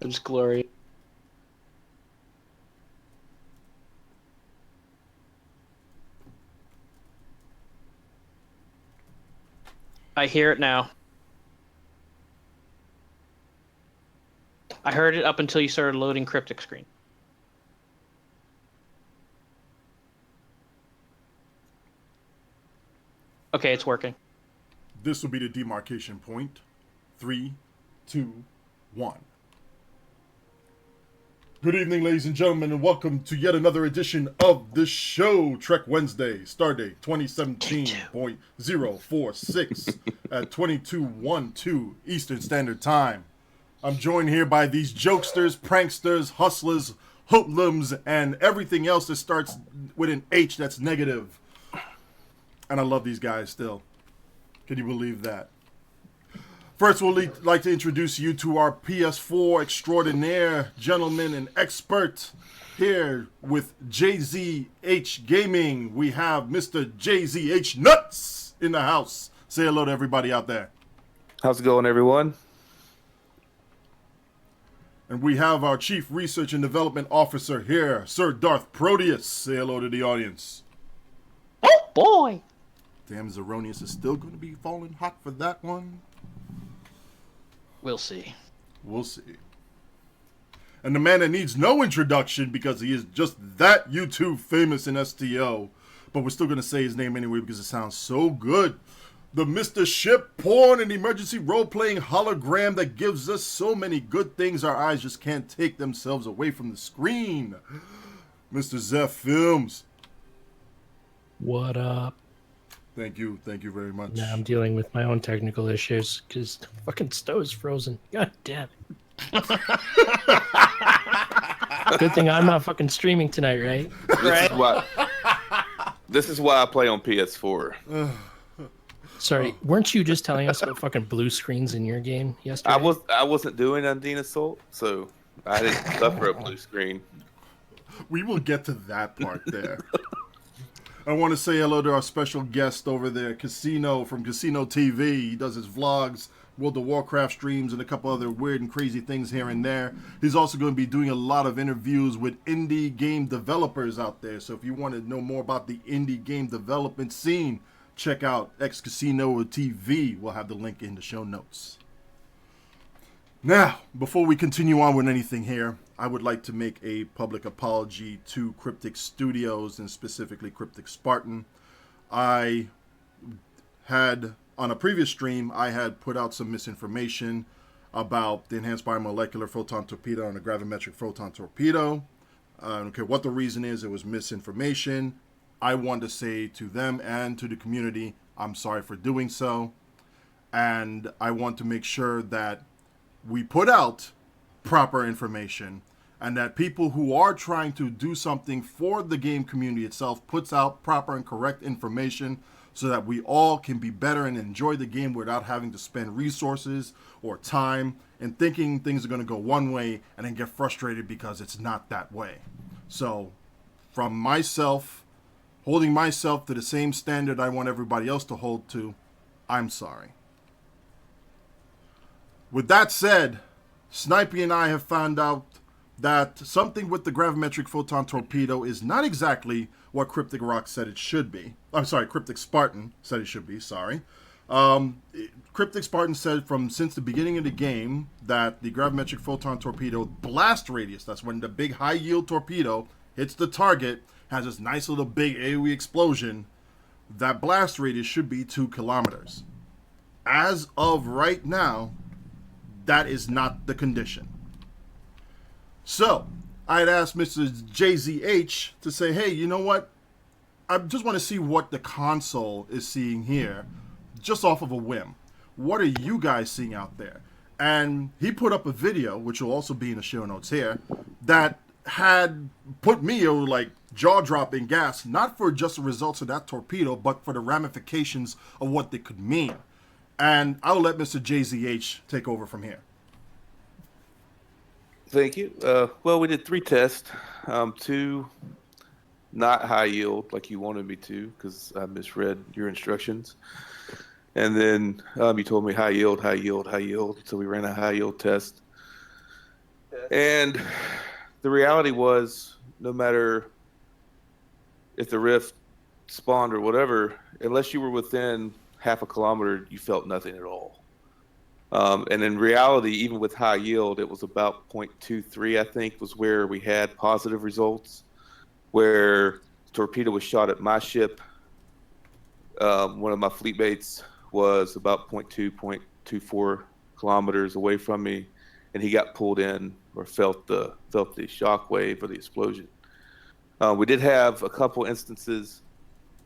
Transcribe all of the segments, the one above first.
was glorious. I hear it now. I heard it up until you started loading cryptic screen. Okay, it's working. This will be the demarcation point. 3, 2, 1. Good evening, ladies and gentlemen, and welcome to yet another edition of the show, Trek Wednesday, Stardate 2017.046 at 22:12 Eastern Standard Time. I'm joined here by these jokesters, pranksters, hustlers, hoodlums, and everything else that starts with an H that's negative. And I love these guys still. Can you believe that? First, we'll like to introduce you to our PS4 extraordinaire gentleman and expert. Here with JZH Gaming, we have Mr. JZH Nuts in the house. Say hello to everybody out there. How's it going, everyone? And we have our Chief Research and Development Officer here, Sir Darth Protius. Say hello to the audience. Oh, boy! Damn, Zeronius is still going to be falling hot for that one. We'll see. We'll see. And the man that needs no introduction because he is just that YouTube famous in STO. But we're still going to say his name anyway because it sounds so good. The Mr. Ship Porn and Emergency Role-Playing Hologram that gives us so many good things our eyes just can't take themselves away from the screen. Mr. ZEFilms. What up? Thank you very much. Nah, I'm dealing with my own technical issues because the fucking stove is frozen. God damn it. Good thing I'm not fucking streaming tonight, right? This is why I play on PS4. Sorry, weren't you just telling us about fucking blue screens in your game yesterday? I wasn't doing Undine Assault, so I didn't suffer a blue screen. We will get to that part there. I want to say hello to our special guest over there, Casino from Casino TV. He does his vlogs, World of Warcraft streams, and a couple other weird and crazy things here and there. He's also going to be doing a lot of interviews with indie game developers out there. So if you want to know more about the indie game development scene, check out X Casino TV. We'll have the link in the show notes. Now, before we continue on with anything here, I would like to make a public apology to Cryptic Studios and specifically Cryptic Spartan. I had, on a previous stream, I had put out some misinformation about the Enhanced Biomolecular Photon Torpedo and the Gravimetric Photon Torpedo. I don't care what the reason is, it was misinformation. I want to say to them and to the community, I'm sorry for doing so. And I want to make sure that we put out proper information and that people who are trying to do something for the game community itself puts out proper and correct information so that we all can be better and enjoy the game without having to spend resources or time and thinking things are going to go one way and then get frustrated because it's not that way. So from myself, holding myself to the same standard I want everybody else to hold to, I'm sorry. With that said, Snipey and I have found out that something with the gravimetric photon torpedo is not exactly what Cryptic Rock said it should be. I'm sorry, Cryptic Spartan said it should be, sorry. Cryptic Spartan said since the beginning of the game that the gravimetric photon torpedo blast radius, that's when the big high yield torpedo hits the target, has this nice little big AoE explosion, that blast radius should be 2 kilometers. As of right now, that is not the condition. So, I had asked Mr. JZH to say, hey, you know what? I just want to see what the console is seeing here, just off of a whim. What are you guys seeing out there? And he put up a video, which will also be in the show notes here, that had put me like jaw-dropping gas, not for just the results of that torpedo, but for the ramifications of what they could mean. And I'll let Mr. JZH take over from here. Thank you. Well, we did 3 tests. 2 not high yield like you wanted me to because I misread your instructions. And then you told me high yield, high yield, high yield. So we ran a high yield test. And the reality was, no matter if the rift spawned or whatever, unless you were within half a kilometer, you felt nothing at all. And in reality, even with high yield, it was about 0.23, I think, was where we had positive results, where torpedo was shot at my ship. One of my fleet mates was about 0.24 kilometers away from me, and he got pulled in or felt the shock wave or the explosion. We did have a couple instances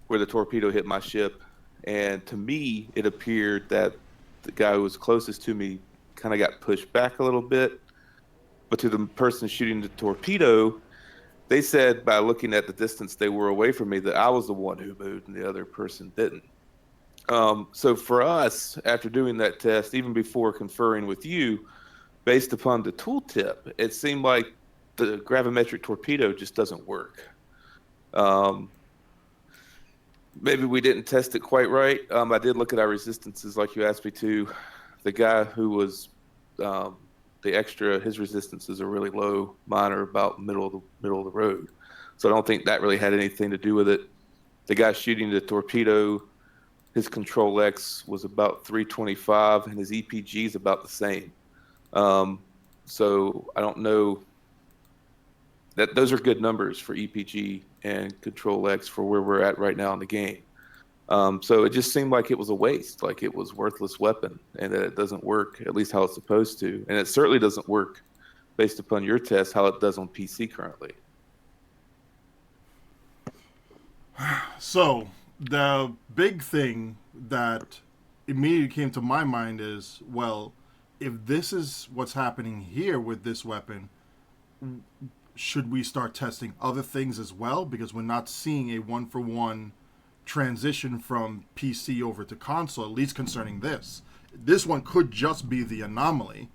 where the torpedo hit my ship, and to me, it appeared that the guy who was closest to me kind of got pushed back a little bit. But to the person shooting the torpedo, they said by looking at the distance they were away from me that I was the one who moved and the other person didn't. So for us, after doing that test, even before conferring with you, based upon the tooltip, it seemed like the gravimetric torpedo just doesn't work. Maybe we didn't test it quite right. I did look at our resistances like you asked me to. The guy who was the extra, his resistances are really low. Mine are about middle of the road. So I don't think that really had anything to do with it. The guy shooting the torpedo, his control X was about 325, and his EPG is about the same. So I don't know. Those are good numbers for EPG and Control X for where we're at right now in the game. So it just seemed like it was a waste, like it was a worthless weapon, and that it doesn't work, at least how it's supposed to. And it certainly doesn't work, based upon your test, how it does on PC currently. So the big thing that immediately came to my mind is, well, if this is what's happening here with this weapon, should we start testing other things as well? Because we're not seeing a one-for-one transition from PC over to console, at least concerning this. This one could just be the anomaly,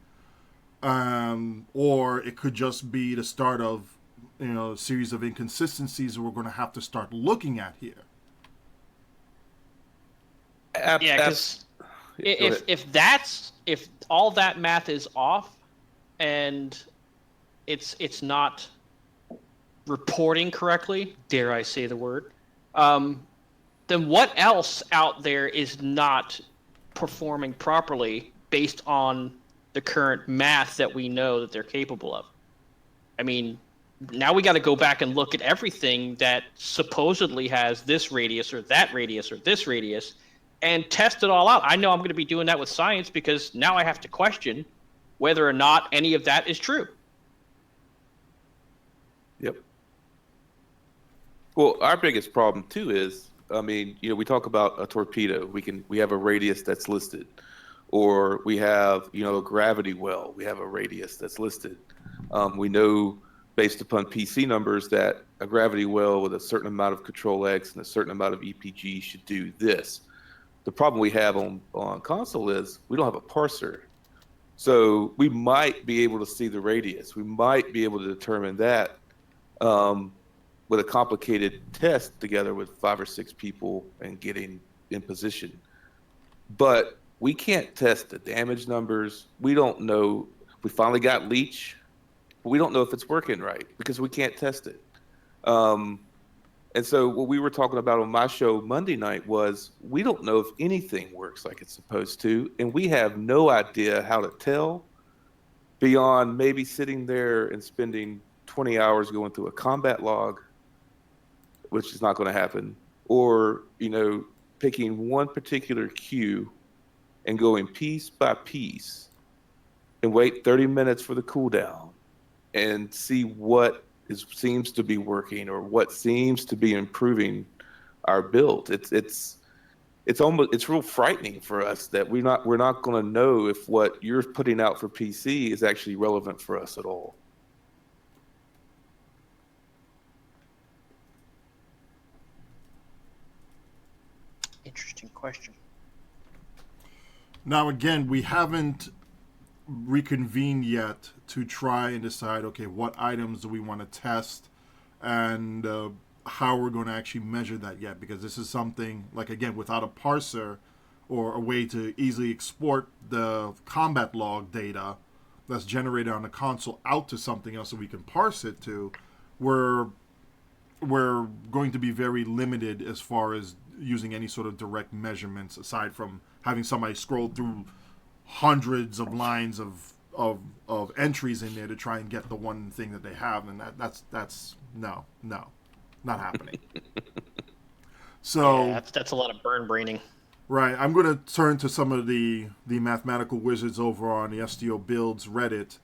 or it could just be the start of, a series of inconsistencies that we're going to have to start looking at here. Yeah, because if all that math is off, and it's not reporting correctly, dare I say the word, then what else out there is not performing properly based on the current math that we know that they're capable of? I mean, now we got to go back and look at everything that supposedly has this radius or that radius or this radius and test it all out. I know I'm going to be doing that with science because now I have to question whether or not any of that is true. Yep. Well, our biggest problem too is, we talk about a torpedo. We have a radius that's listed, or we have, a gravity well. We have a radius that's listed. We know based upon PC numbers that a gravity well with a certain amount of control X and a certain amount of EPG should do this. The problem we have on console is we don't have a parser. So we might be able to see the radius. We might be able to determine that with a complicated test together with 5 or 6 people and getting in position. But we can't test the damage numbers. We don't know. We finally got Leech, but we don't know if it's working right because we can't test it. And so what we were talking about on my show Monday night was we don't know if anything works like it's supposed to, and we have no idea how to tell beyond maybe sitting there and spending 20 hours going through a combat log, which is not going to happen, or, picking one particular cue and going piece by piece and wait 30 minutes for the cooldown and see what seems to be working or what seems to be improving our build. It's real frightening for us that we're not going to know if what you're putting out for PC is actually relevant for us at all. Interesting question. Now, again, we haven't reconvened yet to try and decide, okay, what items do we want to test and how we're going to actually measure that yet, because this is something, like, again, without a parser or a way to easily export the combat log data, that's generated on the console out to something else that we can parse it to, we're going to be very limited as far as using any sort of direct measurements aside from having somebody scroll through hundreds of lines of entries in there to try and get the one thing that they have, and that's no, not happening. So yeah, that's a lot of burn braining. right, I'm going to turn to some of the mathematical wizards over on the STO Builds Reddit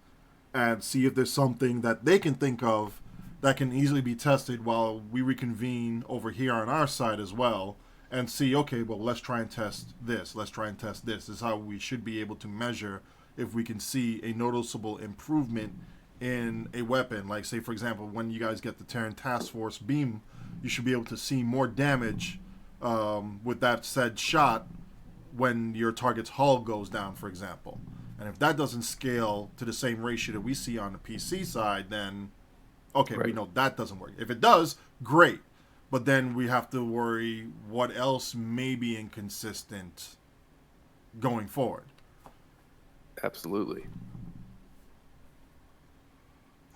and see if there's something that they can think of that can easily be tested while we reconvene over here on our side as well, and see, okay, well, let's try and test this. Let's try and test this. This is how we should be able to measure if we can see a noticeable improvement in a weapon. Like, say, for example, when you guys get the Terran Task Force beam, you should be able to see more damage with that said shot when your target's hull goes down, for example. And if that doesn't scale to the same ratio that we see on the PC side, then, okay, Right. we know that doesn't work. If it does, great. But then we have to worry what else may be inconsistent going forward. Absolutely.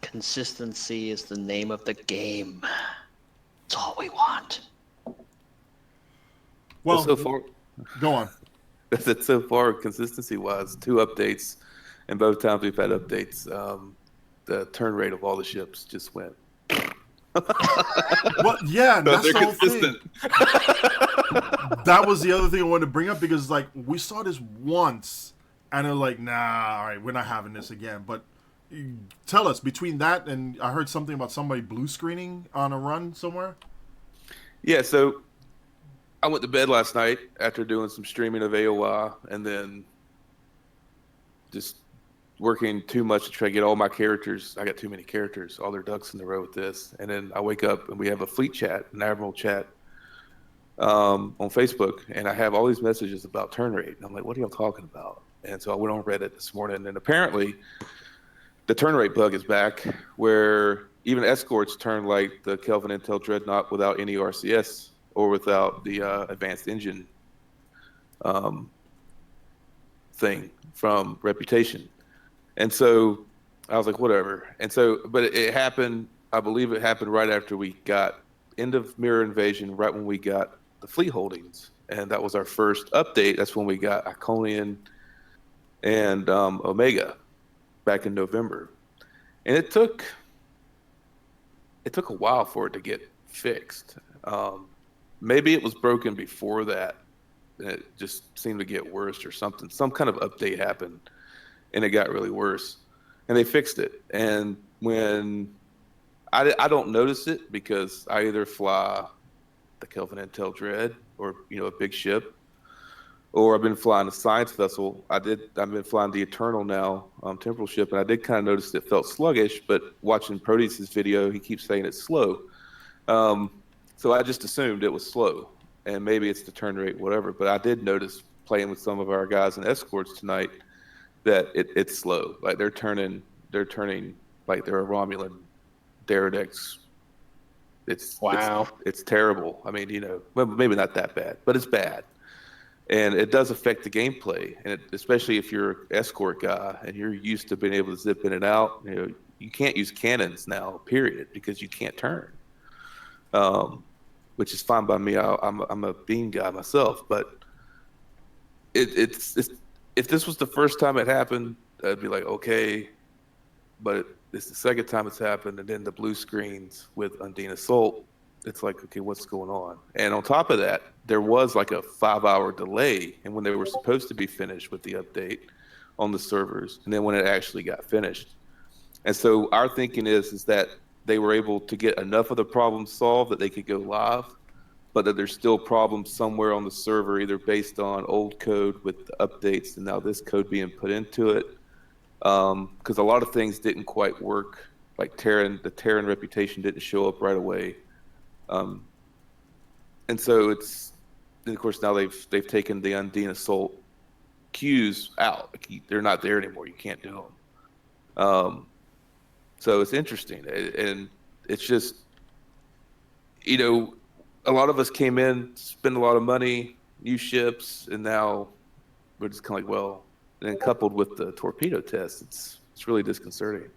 Consistency is the name of the game. It's all we want. Well, so far, go on. that so far consistency-wise, 2 updates, and both times we've had updates, the turn rate of all the ships just went. Well, yeah, that's They're the whole consistent. thing. That was the other thing I wanted to bring up because, like, we saw this once, and they're like, nah, all right, we're not having this again. But tell us, between that and I heard something about somebody blue screening on a run somewhere. Yeah, so I went to bed last night after doing some streaming of AOI and then just working too much to try to get all my characters. I got too many characters, all their ducks in the row with this. And then I wake up and we have a fleet chat, an admiral chat on Facebook. And I have all these messages about turn rate. And I'm like, what are y'all talking about? And so I went on Reddit this morning. And apparently the turn rate bug is back where even escorts turn like the Kelvin Intel Dreadnought without any RCS or without the advanced engine thing from Reputation. And so I was like, whatever. And so, but it happened, I believe it happened right after we got end of Mirror Invasion, right when we got the fleet holdings. And that was our first update. That's when we got Iconian and Omega back in November. And it took a while for it to get fixed. Maybe it was broken before that. And it just seemed to get worse or something. Some kind of update happened. And it got really worse, and they fixed it. And when I don't notice it because I either fly the Kelvin Intel Dread or a big ship, or I've been flying a science vessel. I've been flying the Eternal now, temporal ship, and I did kind of notice it felt sluggish. But watching Protius' video, he keeps saying it's slow, so I just assumed it was slow, and maybe it's the turn rate, whatever. But I did notice playing with some of our guys in escorts tonight that it's slow. Like they're turning like they're a Romulan Deredex. It's terrible. I mean, well, maybe not that bad, but it's bad. And it does affect the gameplay. And especially if you're an escort guy and you're used to being able to zip in and out, you can't use cannons now, period, because you can't turn. Which is fine by me. I'm a beam guy myself, but it's if this was the first time it happened, I'd be like, okay, but it's the second time it's happened, and then the blue screens with Undine Assault, it's like, okay, what's going on? And on top of that, there was like a 5-hour delay in when they were supposed to be finished with the update on the servers, and then when it actually got finished. And so our thinking is that they were able to get enough of the problems solved that they could go live, but that there's still problems somewhere on the server, either based on old code with the updates and now this code being put into it. Because a lot of things didn't quite work. Like the Terran Reputation didn't show up right away. And so and of course now they've taken the Undine Assault queues out. They're not there anymore. You can't do them. So it's interesting. And it's just, a lot of us came in, spent a lot of money, new ships, and now we're just kind of like, well, and then coupled with the torpedo test, it's It's really disconcerting.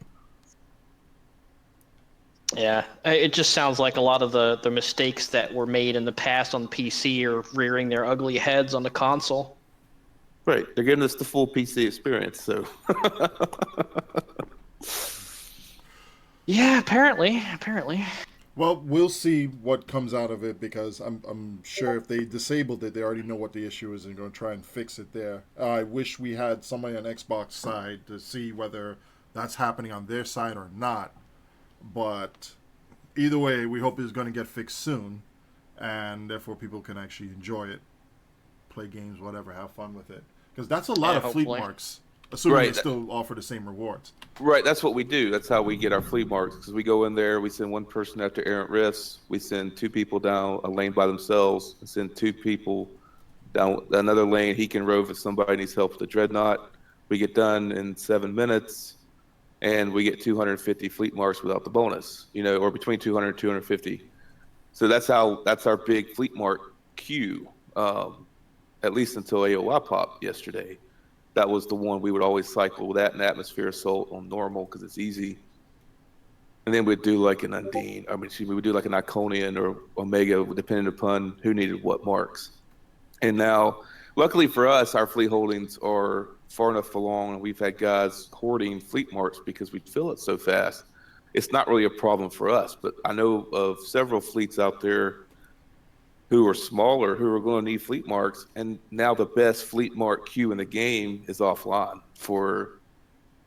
Yeah, it just sounds like a lot of the mistakes that were made in the past on the PC are rearing their ugly heads on the console. Right, they're giving us the full PC experience, so. Yeah, apparently. Well, we'll see what comes out of it, because I'm sure if they disabled it, they already know what the issue is and going to try and fix it there. I wish we had somebody on Xbox side to see whether that's happening on their side or not. But either way, we hope it's going to get fixed soon, and therefore people can actually enjoy it, play games, whatever, have fun with it. Because that's a lot of fleet marks, assuming they still offer the same rewards. Right, that's what we do. That's how we get our fleet marks. Because we go in there, we send one person after errant rifts, we send 2 people down a lane by themselves, and send 2 people down another lane. He can rove if somebody needs help with the dreadnought. We get done in 7 minutes, and we get 250 fleet marks without the bonus, or between 200 and 250. So that's our big fleet mark queue, at least until AOI popped yesterday. That was the one we would always cycle with, that and Atmosphere Assault on normal because it's easy. And then we'd do like an Undine. We would do like an Iconian or Omega, depending upon who needed what marks. And now, luckily for us, our fleet holdings are far enough along, and we've had guys hoarding fleet marks because we fill it so fast. It's not really a problem for us, but I know of several fleets out there who are smaller who are going to need fleet marks, and now the best fleet mark queue in the game is offline for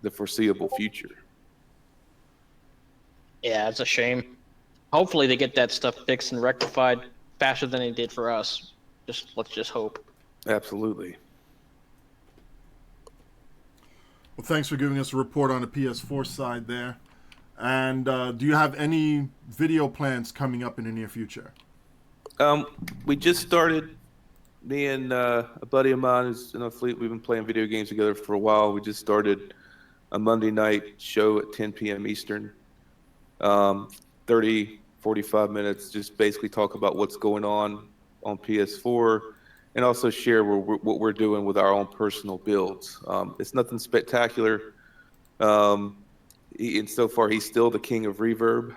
the foreseeable future. Yeah, it's a shame. Hopefully they get that stuff fixed and rectified faster than they did for us. Let's just hope. Absolutely. Well, thanks for giving us a report on the PS4 side there. And do you have any video plans coming up in the near future? We just started, me and a buddy of mine who's in a fleet, we've been playing video games together for a while. We just started a Monday night show at 10 p.m. Eastern. 30, 45 minutes, just basically talk about what's going on PS4 and also share what we're doing with our own personal builds. It's nothing spectacular. And so far, he's still the king of reverb.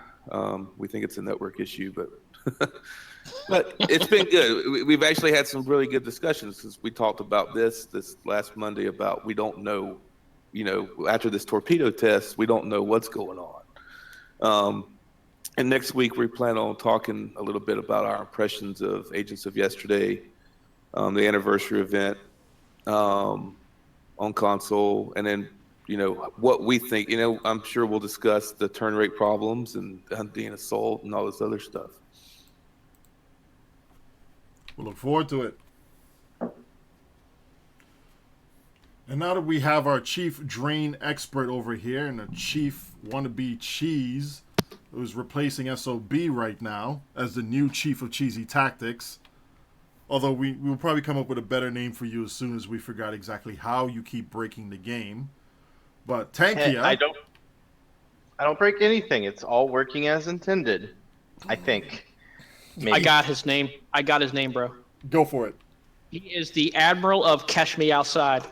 We think it's a network issue, but but it's been good. We've actually had some really good discussions because we talked about this last Monday about we don't know, after this torpedo test, we don't know what's going on. And next week we plan on talking a little bit about our impressions of Agents of Yesterday, the anniversary event on console, and then what we think. I'm sure we'll discuss the turn rate problems and hunting assault and all this other stuff. We'll look forward to it. And now that we have our chief drain expert over here and a chief wannabe cheese who's replacing SOB right now as the new chief of cheesy tactics, although we'll probably come up with a better name for you as soon as we figure out exactly how you keep breaking the game. But Tankia, Hey, I don't break anything. It's all working as intended, I think. Maybe. I got his name, bro. Go for it. He is the Admiral of Catch Me Outside.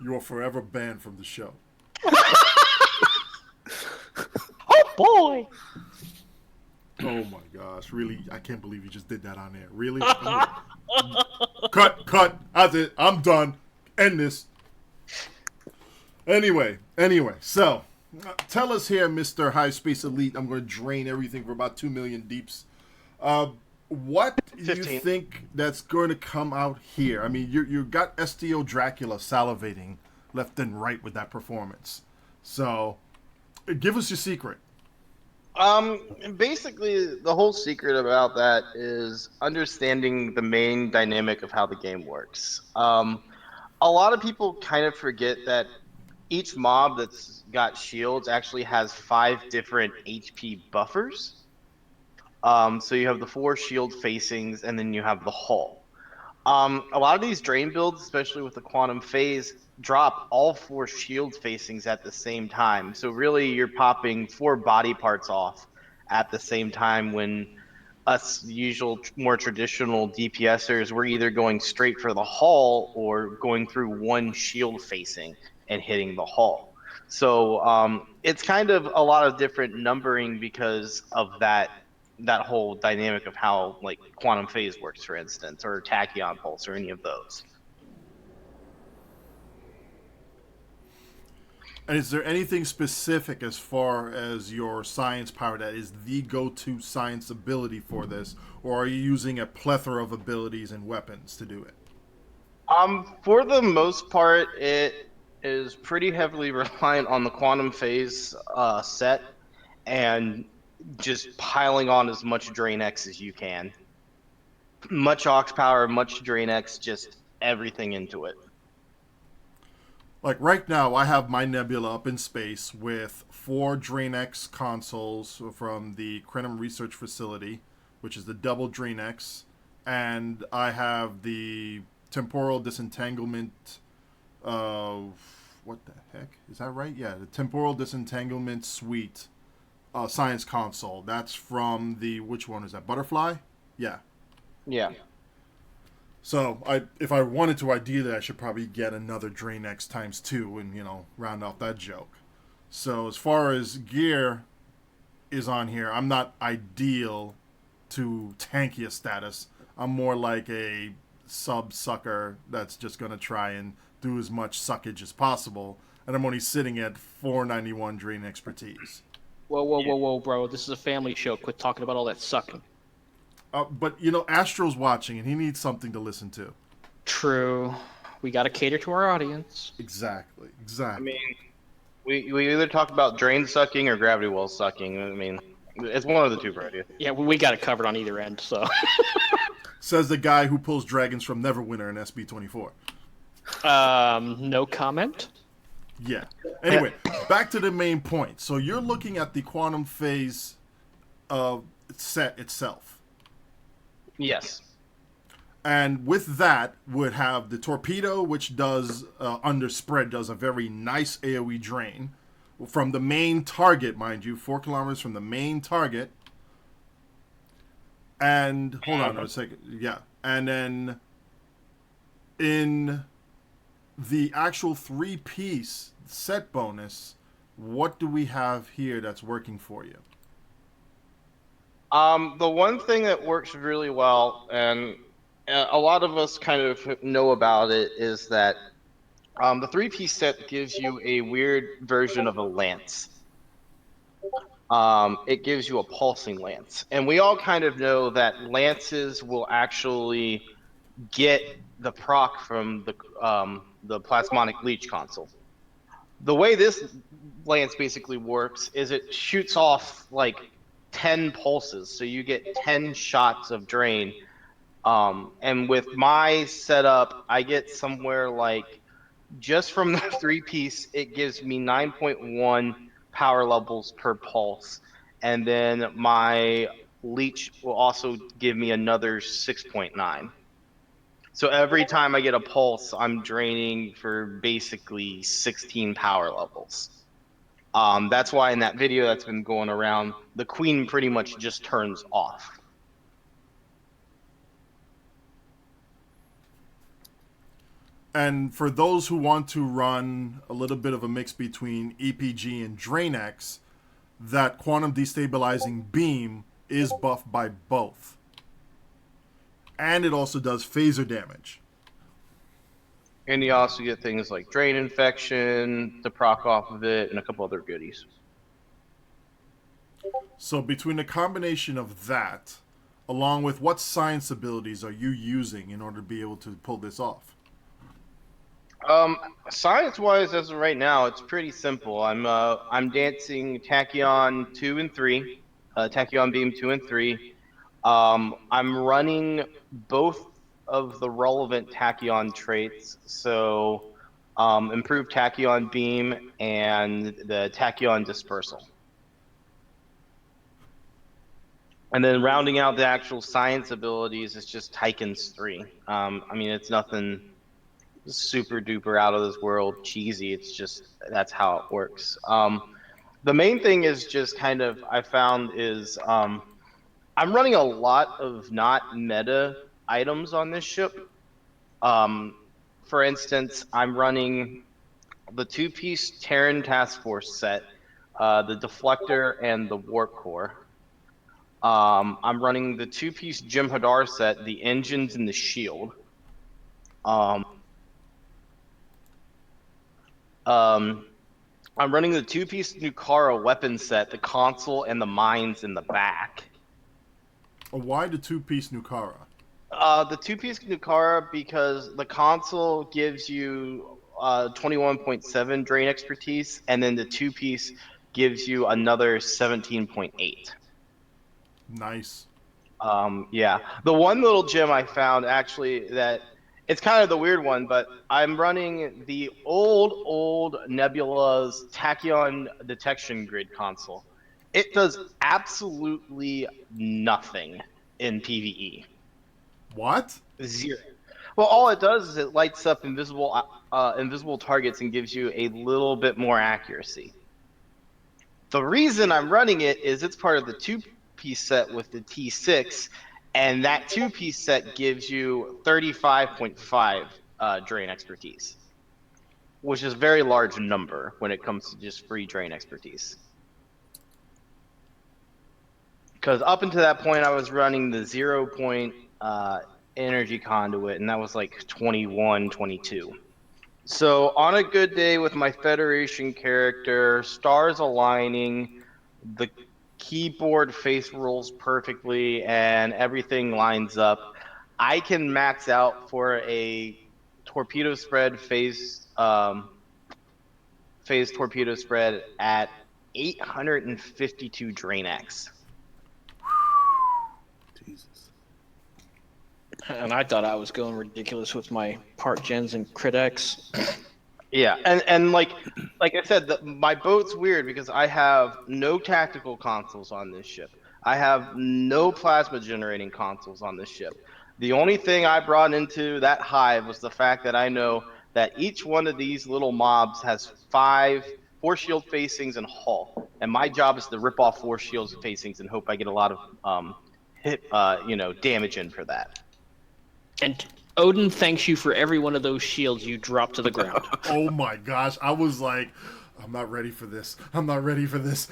You are forever banned from the show. Oh boy! Oh my gosh, really? I can't believe you just did that on air. Really? Cut. That's it. I'm done. End this. Anyway, so tell us here, Mr. High Space Elite. I'm going to drain everything for about 2 million deeps. What do you 15. think that's going to come out here? I mean, you got STO Dracula salivating left and right with that performance. So, give us your secret. Basically, the whole secret about that is understanding the main dynamic of how the game works. A lot of people kind of forget that each mob that's got shields actually has 5 different HP buffers. So you have the 4 shield facings, and then you have the hull. A lot of these drain builds, especially with the quantum phase, drop all 4 shield facings at the same time. So really, you're popping 4 body parts off at the same time when us usual, more traditional DPSers, we're either going straight for the hull or going through one shield facing and hitting the hull. So it's kind of a lot of different numbering because of that whole dynamic of how like quantum phase works, for instance, or tachyon pulse, or any of those. And is there anything specific as far as your science power that is the go-to science ability for this, or are you using a plethora of abilities and weapons to do it? For the most part, it is pretty heavily reliant on the quantum phase set and just piling on as much Drain X as you can. Much Aux power, much Drain X, just everything into it. Like right now, I have my Nebula up in space with 4 DrainX consoles from the Crenham Research Facility, which is the double DrainX, and I have the temporal disentanglement. What the heck is that right? Yeah, the temporal disentanglement suite science console. That's from the, which one is that? Butterfly? Yeah. Yeah. So if I wanted to ID that, I should probably get another Drain X times 2 and, round off that joke. So as far as gear is on here, I'm not ideal to tankier status. I'm more like a sub sucker that's just going to try and do as much suckage as possible. And I'm only sitting at 491 Drain expertise. Whoa, bro. This is a family show. Quit talking about all that sucking. But, Astro's watching, and he needs something to listen to. True. We got to cater to our audience. Exactly. I mean, we either talk about drain sucking or gravity well sucking. I mean, it's one of the two, Protius. Yeah, we got it covered on either end, so. Says the guy who pulls dragons from Neverwinter in SB24. No comment. Yeah. Anyway, back to the main point. So you're looking at the quantum phase set itself. Yes. And with that would have the Torpedo, which does, under spread, does a very nice AoE drain from the main target, mind you, 4 kilometers from the main target. And, hold on a second. Yeah. And then in the actual 3-piece set bonus, what do we have here that's working for you? The one thing that works really well, and a lot of us kind of know about it, is that the 3-piece set gives you a weird version of a lance. It gives you a pulsing lance. And we all kind of know that lances will actually get the proc from the plasmonic leech console. The way this lance basically works is it shoots off like 10 pulses, so you get 10 shots of drain. And with my setup, I get somewhere like, just from the 3-piece, it gives me 9.1 power levels per pulse. And then my leech will also give me another 6.9. So every time I get a pulse, I'm draining for basically 16 power levels. That's why in that video that's been going around, the queen pretty much just turns off. And for those who want to run a little bit of a mix between EPG and DrainX, that quantum destabilizing beam is buffed by both. And it also does phaser damage. And you also get things like drain infection to proc off of it, and a couple other goodies. So between the combination of that, along with what science abilities are you using in order to be able to pull this off? Science-wise, as of right now, it's pretty simple. I'm dancing Tachyon 2 and 3, Tachyon Beam 2 and 3. I'm running both of the relevant tachyon traits, so improved tachyon beam and the tachyon dispersal. And then rounding out the actual science abilities is just Tychon's 3. I mean, it's nothing super duper out of this world cheesy. It's just, that's how it works. The main thing is just kind of, I found, is I'm running a lot of not meta items on this ship. For instance, I'm running the 2-piece Terran Task Force set, the deflector and the warp core. I'm running the 2-piece Jim Hadar set, the engines and the shield. Um, I'm running the 2-piece Nukara weapon set, the console and the mines in the back. Why the 2-piece Nukara? The 2-piece Nukara because the console gives you 21.7 drain expertise, and then the 2-piece gives you another 17.8. Nice. Yeah. The one little gem I found actually that it's kind of the weird one, but I'm running the old Nebula's Tachyon detection grid console. It does absolutely nothing in PvE. What? Zero. Well, all it does is it lights up invisible targets and gives you a little bit more accuracy. The reason I'm running it is it's part of the 2-piece set with the T6, and that 2-piece set gives you 35.5 drain expertise, which is a very large number when it comes to just free drain expertise. Because up until that point, I was running the 0-point energy conduit, and that was like 21, 22. So on a good day with my Federation character, stars aligning, the keyboard face rolls perfectly, and everything lines up, I can max out for a torpedo spread phase torpedo spread at 852 drain X. Jesus. And I thought I was going ridiculous with my part gens and crit X. Yeah, and like I said, my boat's weird because I have no tactical consoles on this ship. I have no plasma generating consoles on this ship. The only thing I brought into that hive was the fact that I know that each one of these little mobs has 4 shield facings and hull, and my job is to rip off 4 shields facings and hope I get a lot of damage in for that. And Odin thanks you for every one of those shields you dropped to the ground. Oh my gosh, I was like, I'm not ready for this. I'm not ready for this.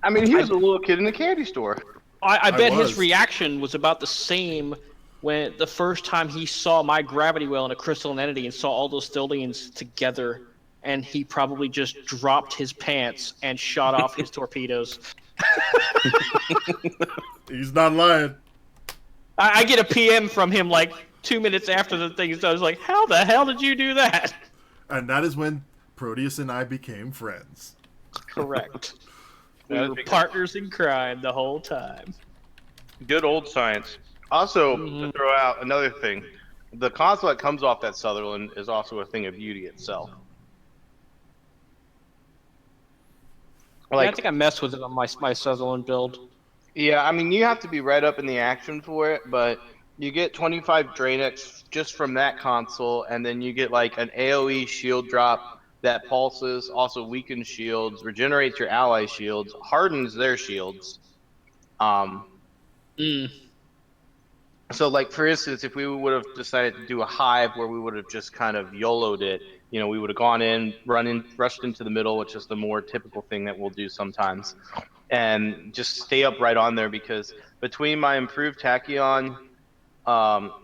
I mean, he was a little kid in a candy store. I bet was. his reaction was about the same when the first time he saw my gravity well in a crystalline entity and saw all those Thillians together, and he probably just dropped his pants and shot off his torpedoes. He's not lying. I get a PM from him like 2 minutes after the thing is done. I was like, how the hell did you do that? And that is when Protius and I became friends. Correct. We were partners in crime the whole time. Good old science. Also, to throw out another thing, the console that comes off that Sutherland is also a thing of beauty itself. I think I messed with it on my Sutherland build. Yeah, I mean, you have to be right up in the action for it, but you get 25 Drain X just from that console, and then you get like an AoE shield drop that pulses, also weakens shields, regenerates your ally shields, hardens their shields. So, like, for instance, if we would have decided to do a hive where we would have just kind of YOLO'd it, you know, we would have gone in, rushed into the middle, which is the more typical thing that we'll do sometimes, and just stay up right on there, because between my improved Tachyon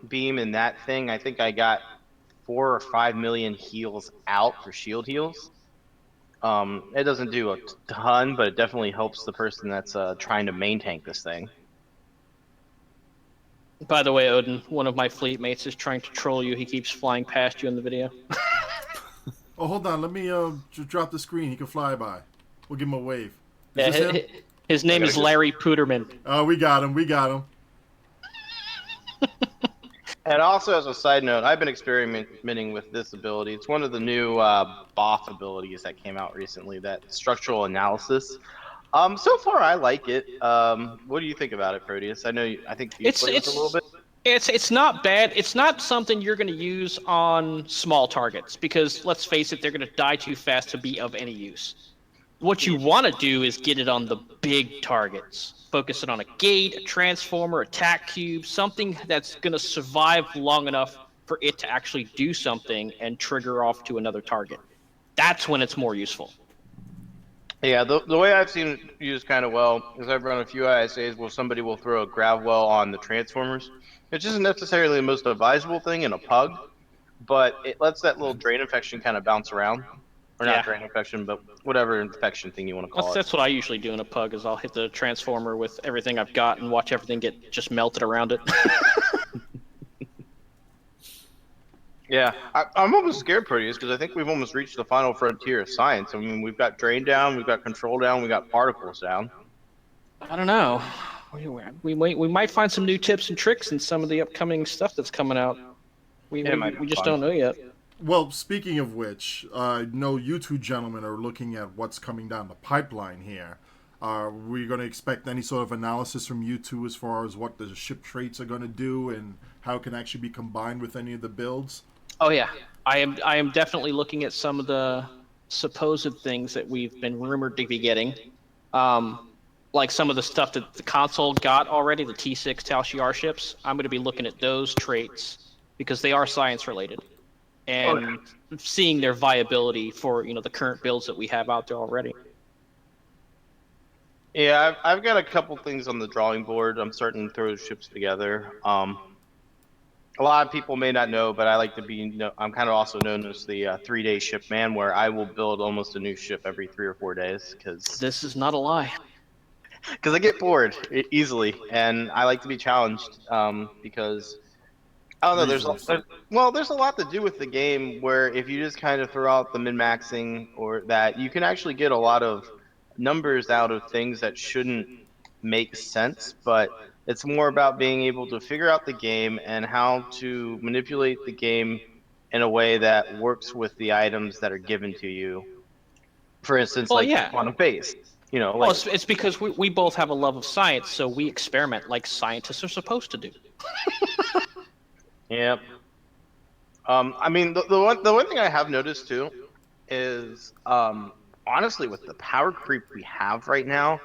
beam and that thing, I think I got 4 or 5 million heals out for shield heals. It doesn't do a ton, but it definitely helps the person that's trying to main tank this thing. By the way, Odin, one of my fleet mates is trying to troll you. He keeps flying past you in the video. Oh, hold on. Let me just drop the screen. He can fly by. We'll give him a wave. Is this him? His name is Larry Puderman. Oh, we got him. We got him. And also, as a side note, I've been experimenting with this ability. It's one of the new BOF abilities that came out recently, that structural analysis. So far, I like it. What do you think about it, Protius? I think you played with it a little bit. It's not bad. It's not something you're going to use on small targets because, let's face it, they're going to die too fast to be of any use. What you want to do is get it on the big targets. Focus it on a gate, a transformer, attack cube, something that's going to survive long enough for it to actually do something and trigger off to another target. That's when it's more useful. Yeah, the way I've seen it used kind of well is I've run a few ISAs where somebody will throw a grav well on the transformers, which isn't necessarily the most advisable thing in a pug, but it lets that little drain infection kind of bounce around. Or not Yeah. drain infection, but whatever infection thing you want to call it. That's what I usually do in a pug is I'll hit the transformer with everything I've got and watch everything get just melted around it. Yeah, I'm almost scared, Proteus, because I think we've almost reached the final frontier of science. I mean, we've got drain down, we've got control down, we've got particles down. I don't know. We might find some new tips and tricks in some of the upcoming stuff that's coming out. We just don't know yet. Well, speaking of which, I know you two gentlemen are looking at what's coming down the pipeline here. Are we going to expect any sort of analysis from you two as far as what the ship traits are going to do and how it can actually be combined with any of the builds? Oh yeah, I am definitely looking at some of the supposed things that we've been rumored to be getting, like some of the stuff that the console got already, the T6 Tal Shiar ships. I'm going to be looking at those traits because they are science related, and seeing their viability for the current builds that we have out there already. Yeah, I've got a couple things on the drawing board. I'm starting to throw ships together. A lot of people may not know, but I like to be. I'm kind of also known as the 3-day ship man, where I will build almost a new ship every 3 or 4 days because This is not a lie. I get bored easily, and I like to be challenged because I don't know. There's a lot to do with the game where if you just kind of throw out the min-maxing or that, you can actually get a lot of numbers out of things that shouldn't make sense, but it's more about being able to figure out the game and how to manipulate the game in a way that works with the items that are given to you. For instance, quantum phase. Well, it's because we both have a love of science, so we experiment like scientists are supposed to do. Yep. I mean, the one thing I have noticed too is, honestly, with the power creep we have right now,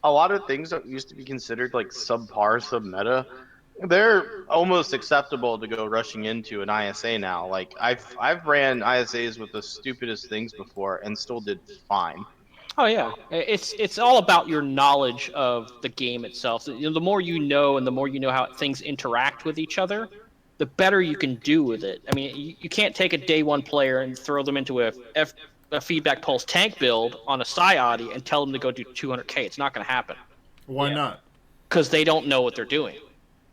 a lot of things that used to be considered like subpar, sub-meta, they're almost acceptable to go rushing into an ISA now. Like I've ran ISAs with the stupidest things before and still did fine. Oh yeah, it's all about your knowledge of the game itself. The more you know, and the more you know how things interact with each other, the better you can do with it. I mean, you can't take a day one player and throw them into a feedback pulse tank build on a Psi-Audi and tell them to go do 200k. It's not going to happen. Why not? Because they don't know what they're doing.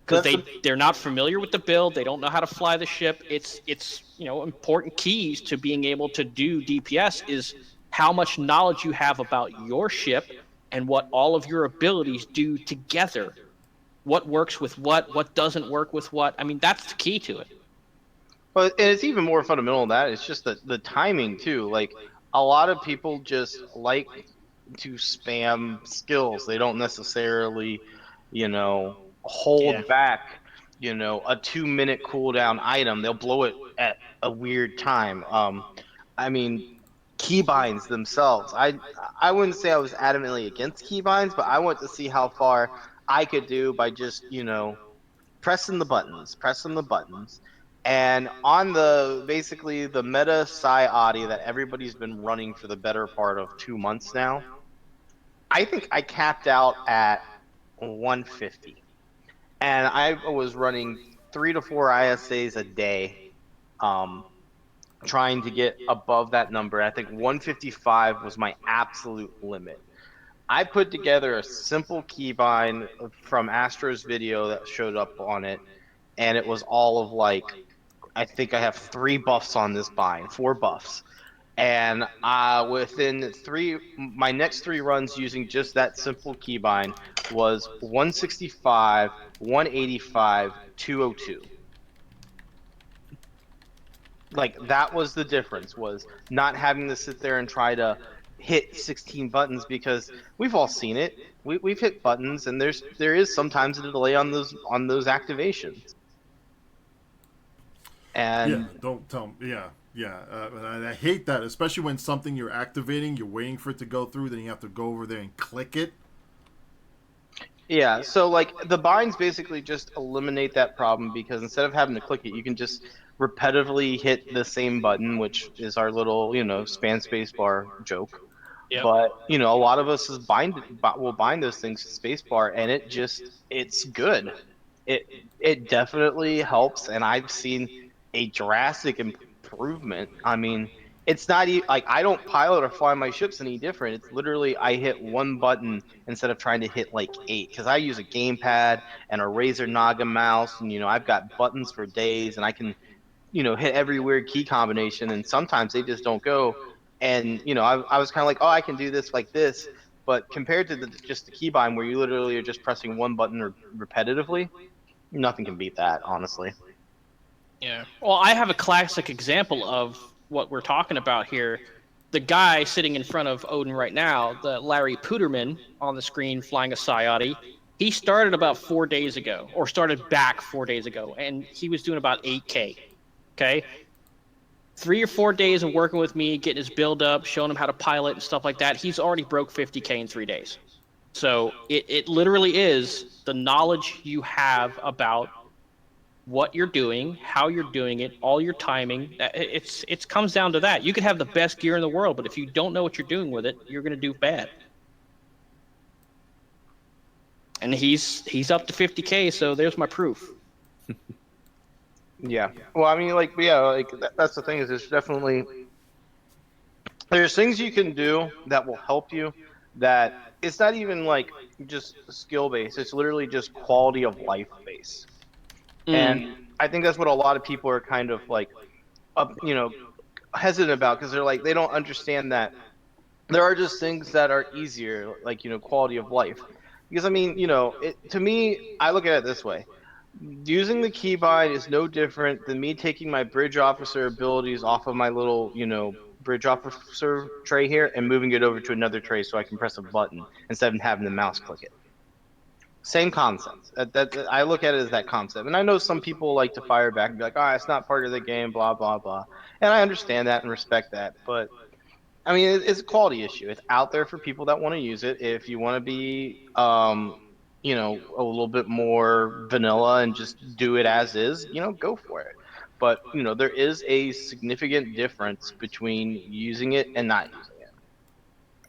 Because they're not familiar with the build. They don't know how to fly the ship. It's important keys to being able to do DPS is how much knowledge you have about your ship and what all of your abilities do together. What works with what doesn't work with what. I mean, that's the key to it. Well, and it's even more fundamental than that. It's just the timing too. Like a lot of people just like to spam skills. They don't necessarily, hold back, a 2-minute cooldown item. They'll blow it at a weird time. I mean, keybinds themselves. I wouldn't say I was adamantly against keybinds, but I want to see how far I could do by just, pressing the buttons. And on basically the meta Psi-Audi that everybody's been running for the better part of 2 months now, I think I capped out at 150. And I was running 3 to 4 ISAs a day, trying to get above that number. I think 155 was my absolute limit. I put together a simple keybind from Astro's video that showed up on it, and it was all of I think I have 3 buffs on this bind, 4 buffs. And within my next 3 runs using just that simple keybind was 165, 185, 202. That was the difference, was not having to sit there and try to hit 16 buttons, because we've all seen it. We've hit buttons, and there is sometimes a delay on those activations. And don't tell me. Yeah, Yeah, and I hate that, especially when something you're activating, you're waiting for it to go through, then you have to go over there and click it. Yeah, so like the binds basically just eliminate that problem because instead of having to click it, you can just repetitively hit the same button, which is our little, span space bar joke. Yep. But, a lot of us will bind those things to space bar and it's good. It definitely helps and I've seen a drastic improvement. I mean, it's not like I don't pilot or fly my ships any different. It's literally I hit one button instead of trying to hit like eight because I use a gamepad and a Razer Naga mouse, and I've got buttons for days, and I can hit every weird key combination, and sometimes they just don't go. And I was kind of like, oh, I can do this like this, but compared to just the keybind where you literally are just pressing one button repetitively, nothing can beat that, honestly. Yeah. Well, I have a classic example of what we're talking about here. The guy sitting in front of Odin right now, the Larry Puderman on the screen flying a Sayati, he started about 4 days ago, or started back 4 days ago, and he was doing about 8K. Okay. 3 or 4 days of working with me, getting his build up, showing him how to pilot and stuff like that. He's already broke 50K in 3 days. So it literally is the knowledge you have about what you're doing, how you're doing it, all your timing. It comes down to that. You could have the best gear in the world, but if you don't know what you're doing with it, you're going to do bad. And he's up to 50K, so there's my proof. Yeah. Well, I mean, like, yeah, like that's the thing is, there's things you can do that will help you. That it's not even like just skill based. It's literally just quality of life based. And I think that's what a lot of people are kind of like, up, hesitant about because they're like they don't understand that there are just things that are easier, like quality of life. Because I mean, to me, I look at it this way: using the keybind is no different than me taking my bridge officer abilities off of my little, bridge officer tray here and moving it over to another tray so I can press a button instead of having the mouse click it. Same concept. I look at it as that concept, and I know some people like to fire back and be like, "Oh, it's not part of the game," blah blah blah, and I understand that and respect that. But I mean, it's a quality issue. It's out there for people that want to use it. If you want to be, a little bit more vanilla and just do it as is, go for it. But there is a significant difference between using it and not using it.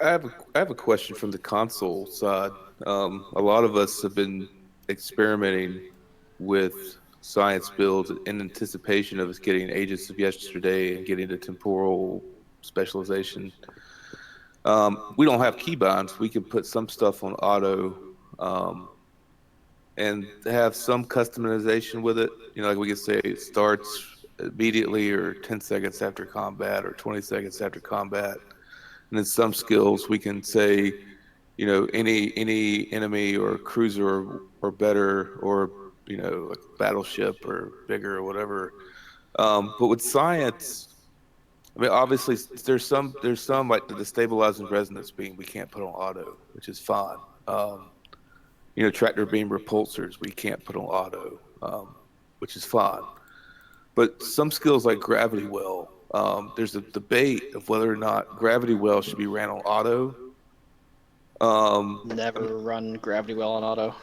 I have a question from the console side. A lot of us have been experimenting with science builds in anticipation of us getting Agents of Yesterday and getting the temporal specialization. We don't have keybinds. We can put some stuff on auto and have some customization with it. Like we can say it starts immediately or 10 seconds after combat or 20 seconds after combat. And then some skills we can say, any enemy or cruiser or better or, like battleship or bigger or whatever. But with science, I mean, obviously there's some like the stabilizing resonance beam we can't put on auto, which is fine. Tractor beam repulsors we can't put on auto, which is fine. But some skills like gravity well, there's a debate of whether or not gravity well should be ran on auto. Never run gravity well on auto.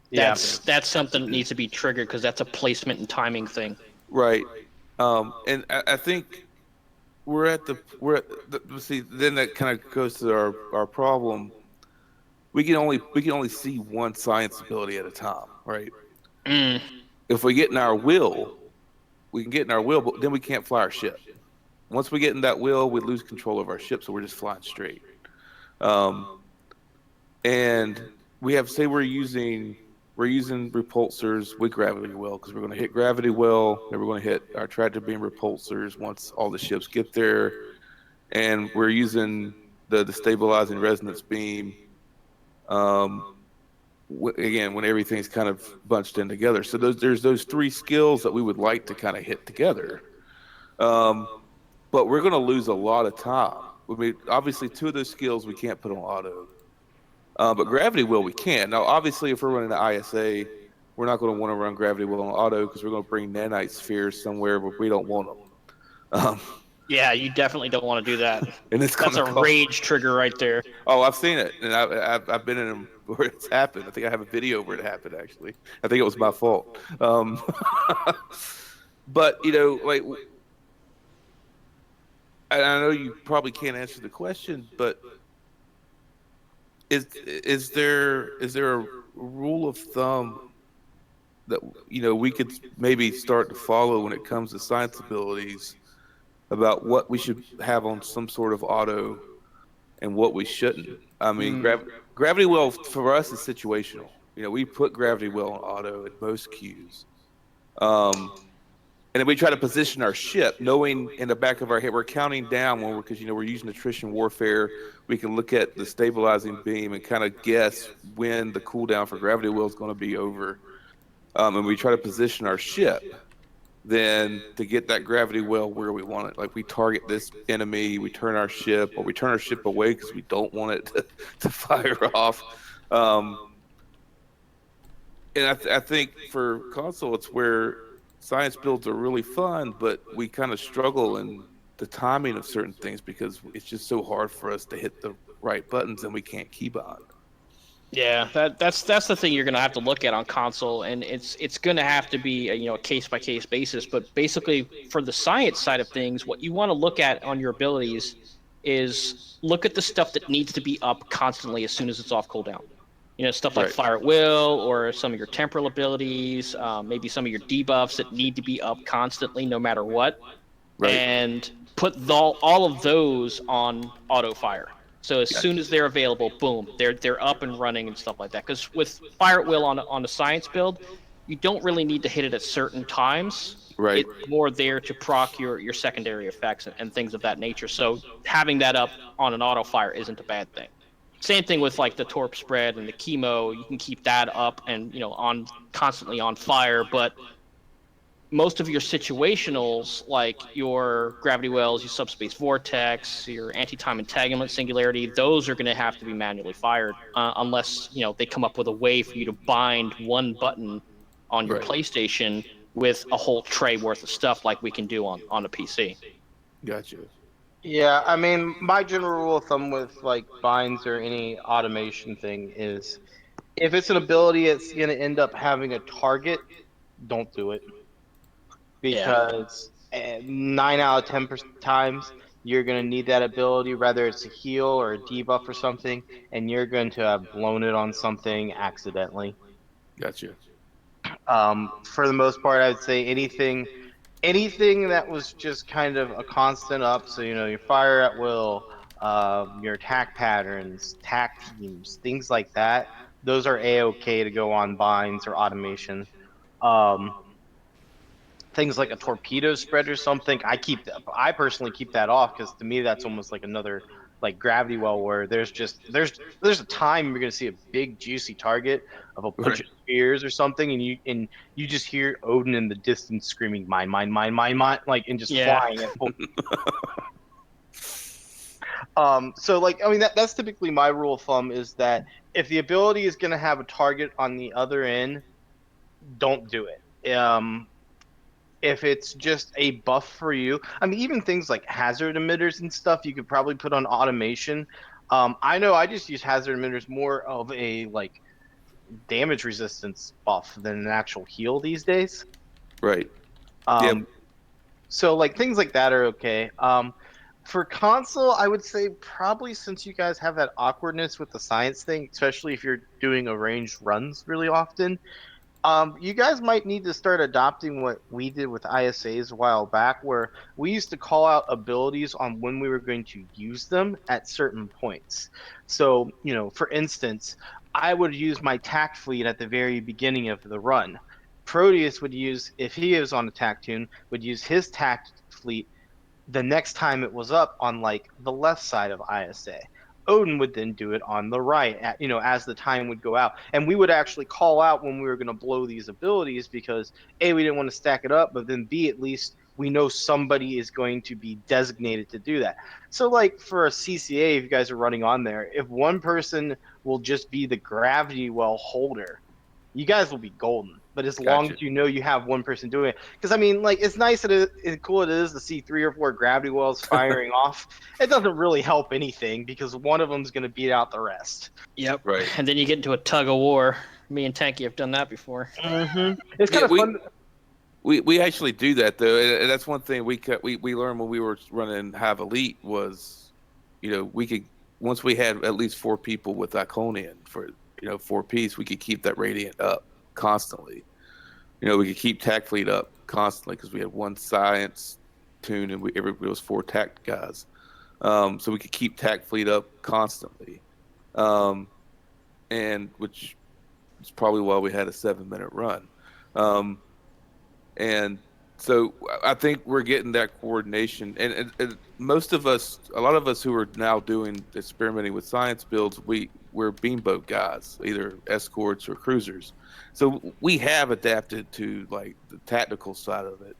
Yeah. That's something that needs to be triggered because that's a placement and timing thing. Right. And I think see, then that kind of goes to our problem. We can only see one science ability at a time, right? If we get in our will, we can get in our will, but then we can't fly our ship. Once we get in that will, we lose control of our ship, so we're just flying straight. And we have, say we're using repulsors with gravity well, because we're going to hit gravity well, then we're going to hit our tractor beam repulsors once all the ships get there, and we're using the stabilizing resonance beam again when everything's kind of bunched in together. So there's those three skills that we would like to kind of hit together, but we're going to lose a lot of time. I mean, obviously two of those skills we can't put on auto, but gravity well we can. Now obviously if we're running the ISA, we're not going to want to run gravity well on auto because we're going to bring nanite spheres somewhere where we don't want them. Yeah, you definitely don't want to do that. And it's That's a rage trigger right there. Oh, I've seen it, and I've been in them where it's happened. I think I have a video where it happened. Actually, I think it was my fault. But like, and I know you probably can't answer the question, but is there a rule of thumb that we could maybe start to follow when it comes to science abilities about what we should have on some sort of auto and what we shouldn't? I mean, gravity well for us is situational. We put gravity well on auto in most queues. And then we try to position our ship, knowing in the back of our head, we're counting down because we're using attrition warfare. We can look at the stabilizing beam and kind of guess when the cooldown for gravity well is going to be over. And we try to position our ship then to get that gravity well where we want it. Like we target this enemy, we turn our ship away because we don't want it to fire off. And I think for console, it's where science builds are really fun, but we kind of struggle in the timing of certain things because it's just so hard for us to hit the right buttons and we can't keybind. Yeah, that's the thing you're gonna have to look at on console, and it's gonna have to be a case by case basis. But basically, for the science side of things, what you want to look at on your abilities is look at the stuff that needs to be up constantly as soon as it's off cooldown. Stuff like Fire at Will or some of your temporal abilities, maybe some of your debuffs that need to be up constantly no matter what, and put all of those on auto fire. So as soon as they're available, boom, they're up and running and stuff like that. Because with Fire at Will on the science build, you don't really need to hit it at certain times. Right. It's more there to proc your secondary effects and things of that nature. So having that up on an auto fire isn't a bad thing. Same thing with like the Torp spread and the chemo. You can keep that up and on constantly on fire, but most of your situationals, like your gravity wells, your subspace vortex, your anti-time entanglement singularity, those are going to have to be manually fired unless they come up with a way for you to bind one button on your PlayStation with a whole tray worth of stuff like we can do on a PC. Gotcha. Yeah, I mean, my general rule of thumb with like binds or any automation thing is if it's an ability that's going to end up having a target, don't do it. Because 9 out of 10 times you're going to need that ability, whether it's a heal or a debuff or something, and you're going to have blown it on something accidentally. Gotcha. For the most part, I would say anything that was just kind of a constant up, so your Fire at Will, your attack patterns, tack teams, things like that, those are a-okay to go on binds or automation. Things like a torpedo spread or something, I personally keep that off because to me that's almost like another like gravity well where there's a time you're gonna see a big juicy target of a bunch of spears or something, and you just hear Odin in the distance screaming mine, like, and just flying at full. So like I mean that's typically my rule of thumb is that if the ability is gonna have a target on the other end, don't do it. If it's just a buff for you, I mean, even things like hazard emitters and stuff, you could probably put on automation. I know I just use hazard emitters more of a like damage resistance buff than an actual heal these days. Right. So like things like that are okay. For console, I would say probably since you guys have that awkwardness with the science thing, especially if you're doing arranged runs really often. You guys might need to start adopting what we did with ISAs a while back, where we used to call out abilities on when we were going to use them at certain points. So, for instance, I would use my tack fleet at the very beginning of the run. Protius would use, if he is on a tack tune, would use his tack fleet the next time it was up on like the left side of ISA. Odin would then do it on the right, as the time would go out. And we would actually call out when we were going to blow these abilities because, A, we didn't want to stack it up, but then B, at least we know somebody is going to be designated to do that. So, like, for a CCA, if you guys are running on there, if one person will just be the gravity well holder, you guys will be golden. But as long as you know you have one person doing it, because I mean, like, it's nice that it's cool it is to see 3 or 4 gravity wells firing off. It doesn't really help anything because one of them's going to beat out the rest. Yep. Right. And then you get into a tug of war. Me and Tanky have done that before. It's kind of fun. We actually do that though, and that's one thing we learned when we were running Hive Elite was, you know, we could, once we had at least 4 people with Iconian for, you know, 4 piece, we could keep that Radiant up constantly. You know, we could keep Tac Fleet up constantly because we had 1 Science tune and everybody was 4 Tac guys, so we could keep Tac Fleet up constantly, and which is probably why we had a 7-minute run. And so I think we're getting that coordination, and most of us, a lot of us who are now doing experimenting with science builds, we're beamboat guys, either escorts or cruisers. So we have adapted to like the tactical side of it,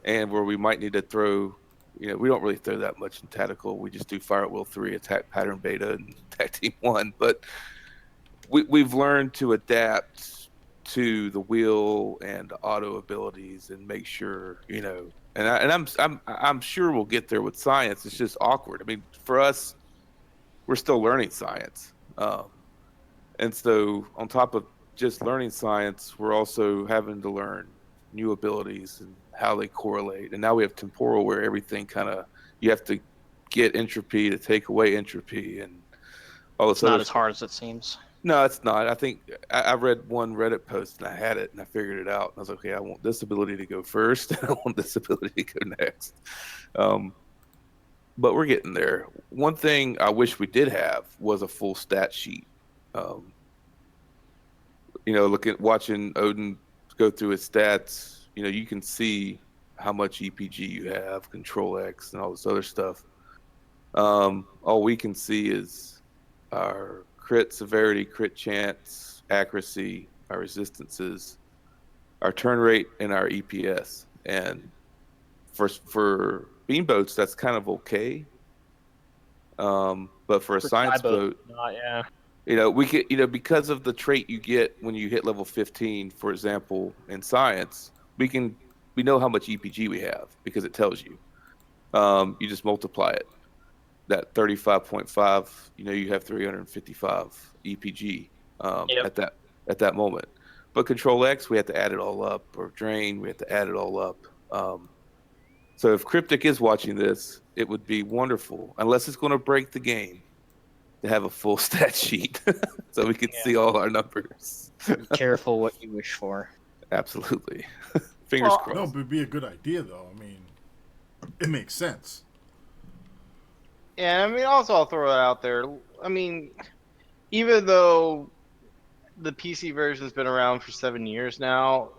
and where we might need to throw, you know, we don't really throw that much in tactical. We just do Fire at Will 3, attack pattern beta, and attack team 1. But we've learned to adapt to the wheel and the auto abilities and make sure, you know, and I'm sure we'll get there with science. It's just awkward. I mean, for us, we're still learning science, and so on top of just learning science, we're also having to learn new abilities and how they correlate. And now we have temporal, where everything kind of, you have to get entropy to take away entropy and all this. It's not as hard as it seems. No, it's not. I think I read one Reddit post and I had it and I figured it out. And I was like, okay, I want this ability to go first and I want this ability to go next. But we're getting there. One thing I wish we did have was a full stat sheet. You know, watching Odin go through his stats, you know, you can see how much EPG you have, Control X, and all this other stuff. All we can see is our crit severity, crit chance, accuracy, our resistances, our turn rate, and our EPS. And for beamboats, that's kind of okay. But for a science boat, yeah. you know, we could, you know, because of the trait you get when you hit level 15, for example, in science, we know how much EPG we have because it tells you. You just multiply it. That 35.5, you know, you have 355 EPG at that moment. But Control X, we have to add it all up, or Drain, we have to add it all up. So if Cryptic is watching this, it would be wonderful, unless it's going to break the game, to have a full stat sheet so we can see all our numbers. Be careful what you wish for. Absolutely. Fingers crossed. No, but it'd be a good idea, though. I mean, it makes sense. Yeah, I mean, also I'll throw it out there. I mean, even though the PC version's been around for 7 years now,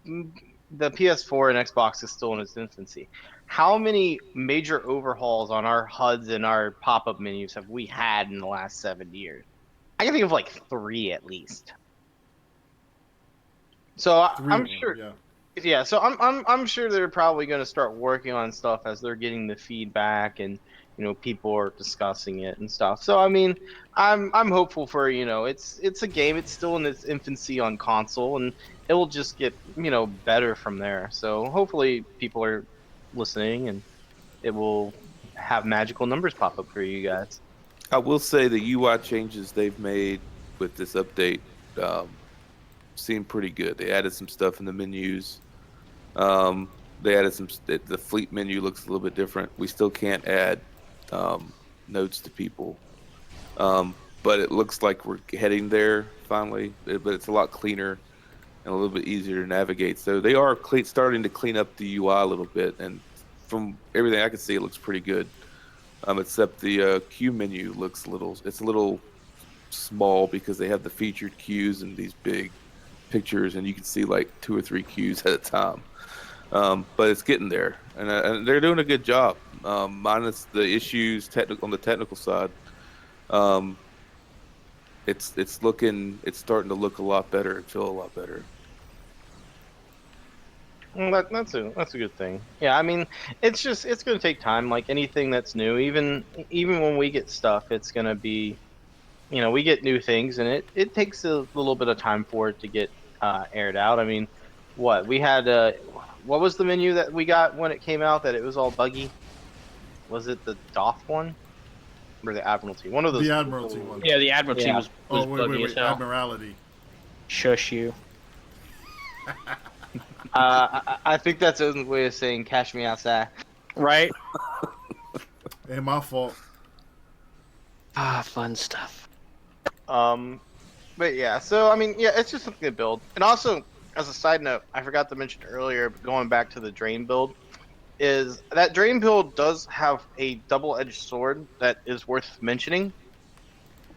the PS4 and Xbox is still in its infancy. How many major overhauls on our HUDs and our pop-up menus have we had in the last 7 years? I can think of like 3 at least. So I'm sure. Yeah. Yeah, so I'm sure they're probably going to start working on stuff as they're getting the feedback and, you know, people are discussing it and stuff. So I mean, I'm hopeful for, you know, it's a game. It's still in its infancy on console, and it will just get, you know, better from there. So hopefully people are listening, and it will have magical numbers pop up for you guys. I will say the UI changes they've made with this update seem pretty good. They added some stuff in the menus. They added some. The fleet menu looks a little bit different. We still can't add notes to people, but it looks like we're heading there finally. But it's a lot cleaner and a little bit easier to navigate. So they are starting to clean up the UI a little bit, and from everything I can see, it looks pretty good. Except the queue menu looks it's a little small because they have the featured queues and these big pictures, and you can see like 2 or 3 queues at a time. But it's getting there, and they're doing a good job. Minus the issues on the technical side, it's starting to look a lot better and feel a lot better. Well, that's a good thing. Yeah, I mean, it's going to take time. Like anything that's new, even when we get stuff, it's going to be, we get new things, and it takes a little bit of time for it to get aired out. I mean, we had what was the menu that we got when it came out that it was all buggy? Was it the Doth one or the Admiralty? One of those. The Admiralty one. Yeah, the Admiralty Yeah. was Oh, buggy as hell. Admiralty. Shush you. I think that's a way of saying "cash me outside." Right? Ain't my fault. Fun stuff. But yeah, so I mean, yeah, it's just something to build. And also, as a side note, I forgot to mention earlier, but going back to the drain build, is that drain build does have a double-edged sword that is worth mentioning.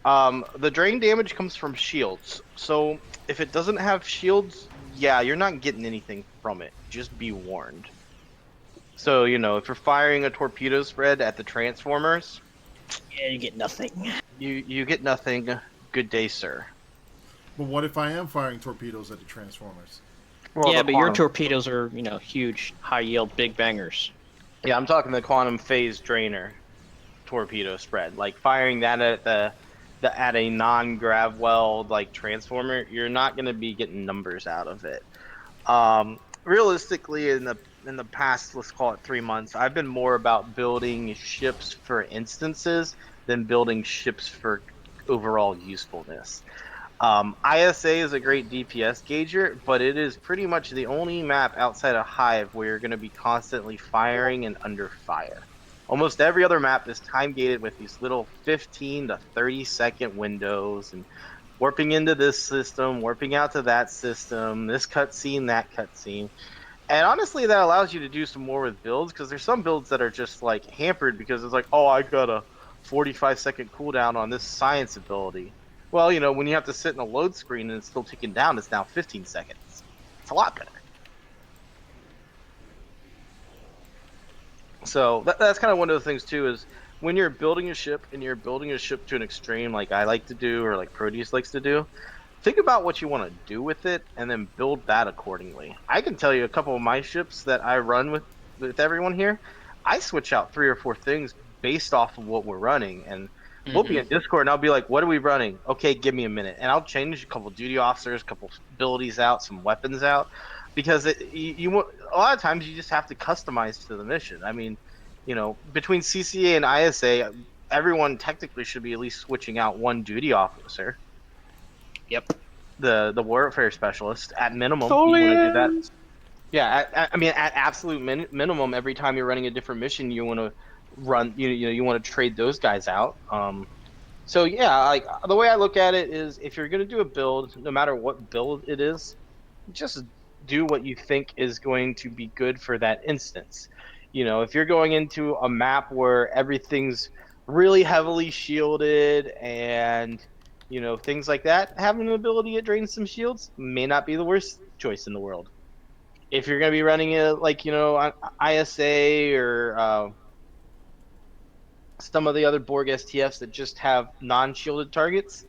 The drain damage comes from shields, so if it doesn't have shields, yeah, you're not getting anything from it. Just be warned. So, if you're firing a torpedo spread at the transformers, Yeah, you get nothing. you get nothing. Good day, sir. But what if I am firing torpedoes at the Transformers? Well, Yeah, the but your quantum- torpedoes are, huge, high yield, big bangers. Yeah, I'm talking the quantum phase drainer torpedo spread. Like firing that at at a non-grav weld like transformer, you're not going to be getting numbers out of it. Realistically, in the past, let's call it 3 months, I've been more about building ships for instances than building ships for overall usefulness. ISA is a great DPS gauger, but it is pretty much the only map outside of Hive where you're going to be constantly firing and under fire. Almost every other map is time gated with these little 15 to 30 second windows and warping into this system, warping out to that system, this cutscene, that cutscene. And honestly, that allows you to do some more with builds, because there's some builds that are just like hampered because it's like, oh, I got a 45-second cooldown on this science ability. Well, when you have to sit in a load screen and it's still ticking down, it's now 15 seconds. It's a lot better. So that's kind of one of the things too, is when you're building a ship and you're building a ship to an extreme like I like to do or like Protius likes to do, think about what you want to do with it and then build that accordingly. I can tell you a couple of my ships that I run with everyone here, I switch out 3 or 4 things based off of what we're running, and we'll be in Discord and I'll be like, what are we running? Okay, give me a minute. And I'll change a couple duty officers, a couple abilities out, some weapons out, because a lot of times you just have to customize to the mission. I mean, between CCA and ISA, everyone technically should be at least switching out 1 duty officer. Yep. The warfare specialist at minimum. You want to do that. Yeah, I mean, at absolute minimum, every time you're running a different mission, you want to run. You want to trade those guys out. So yeah, like the way I look at it is, if you're going to do a build, no matter what build it is, just do what you think is going to be good for that instance. If you're going into a map where everything's really heavily shielded and things like that, having an ability to drain some shields may not be the worst choice in the world. If you're going to be running it like ISA or some of the other Borg STFs that just have non-shielded targets,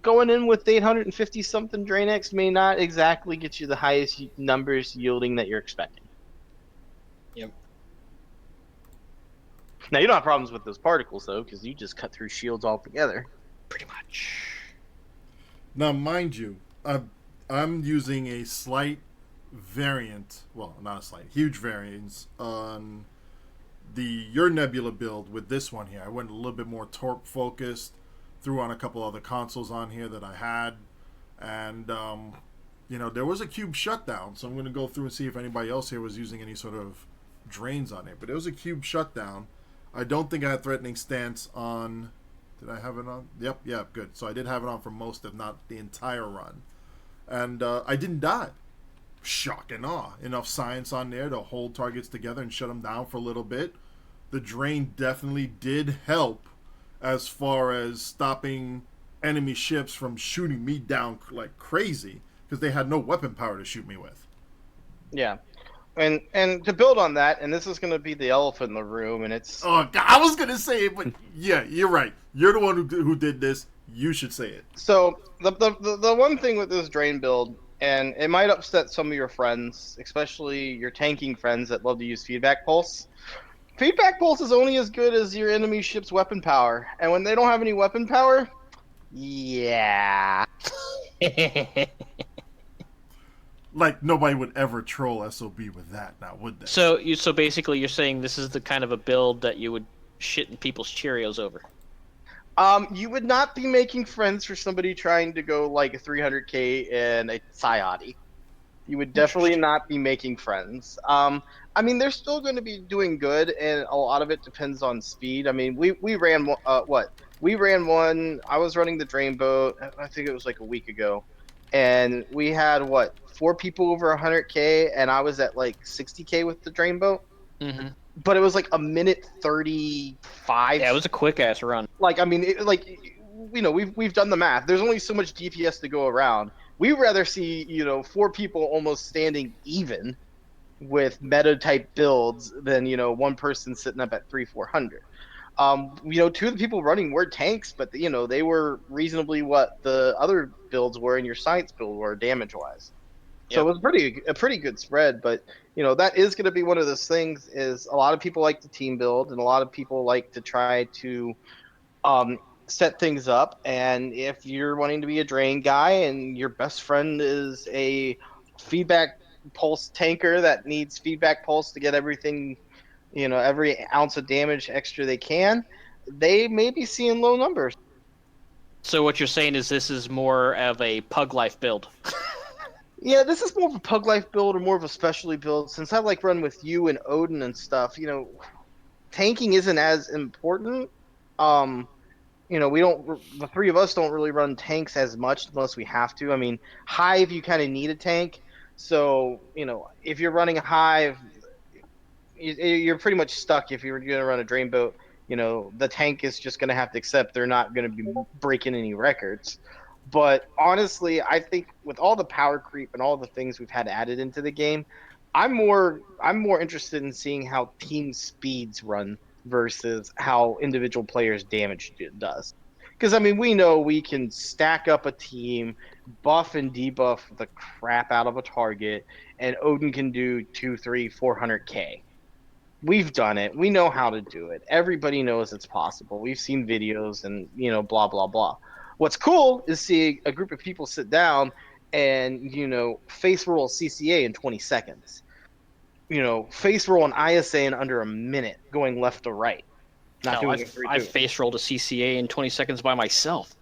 going in with 850 something Drain X may not exactly get you the highest numbers yielding that you're expecting. Yep. Now you don't have problems with those particles though, because you just cut through shields altogether. Pretty much. Now, mind you, I'm using a slight variant, well, not a slight, huge variance on your Nebula build with this one here. I went a little bit more Torp focused, threw on a couple other consoles on here that I had, and there was a cube shutdown, so I'm going to go through and see if anybody else here was using any sort of drains on it. But it was a cube shutdown. I don't think I had threatening stance on. Did I have it on? Yep, good. So I did have it on for most, if not the entire run. And I didn't die. Shock and awe. Enough science on there to hold targets together and shut them down for a little bit. The drain definitely did help as far as stopping enemy ships from shooting me down like crazy, because they had no weapon power to shoot me with. Yeah. And to build on that, and this is going to be the elephant in the room, and it's... Oh, God, I was going to say it, but yeah, you're right. You're the one who did this. You should say it. So, the one thing with this drain build, and it might upset some of your friends, especially your tanking friends that love to use Feedback Pulse. Feedback Pulse is only as good as your enemy ship's weapon power, and when they don't have any weapon power, Yeah. Like nobody would ever troll SOB with that, now would they? So basically you're saying this is the kind of a build that you would shit in people's Cheerios over. You would not be making friends for somebody trying to go like a 300k and a Psy. You would definitely not be making friends. I mean, they're still going to be doing good, and a lot of it depends on speed. I mean, we ran what? We ran one. I was running the drain boat. I think it was like a week ago, and we had what 4 people over 100k, and I was at like 60k with the drain boat. Mm-hmm. But it was like a minute 35. Yeah, it was a quick ass run. Like I mean, we've done the math. There's only so much DPS to go around. We'd rather see 4 people almost standing even with meta type builds than one person sitting up at 300-400. 2 of the people running were tanks, but they were reasonably what the other builds were and your science build were damage wise. So it was a pretty good spread, but that is going to be one of those things. Is a lot of people like to team build, and a lot of people like to try to set things up. And if you're wanting to be a drain guy and your best friend is a feedback pulse tanker that needs feedback pulse to get everything, every ounce of damage extra they can, they may be seeing low numbers. So what you're saying is this is more of a pug life build. Yeah, this is more of a pug life build or more of a specialty build. Since I like run with you and Odin and stuff, tanking isn't as important. The 3 of us don't really run tanks as much unless we have to. I mean, Hive, you kind of need a tank. So, if you're running a Hive, you're pretty much stuck if you're going to run a drain boat. The tank is just going to have to accept they're not going to be breaking any records. But honestly, I think with all the power creep and all the things we've had added into the game, I'm more interested in seeing how team speeds run versus how individual players' damage does. Because I mean, we know we can stack up a team, buff and debuff the crap out of a target, and Odin can do 2, 3, 400k. We've done it. We know how to do it. Everybody knows it's possible. We've seen videos and blah blah blah. What's cool is seeing a group of people sit down and face roll CCA in 20 seconds. Face roll an ISA in under a minute, going left to right. Not doing I face rolled a CCA in 20 seconds by myself.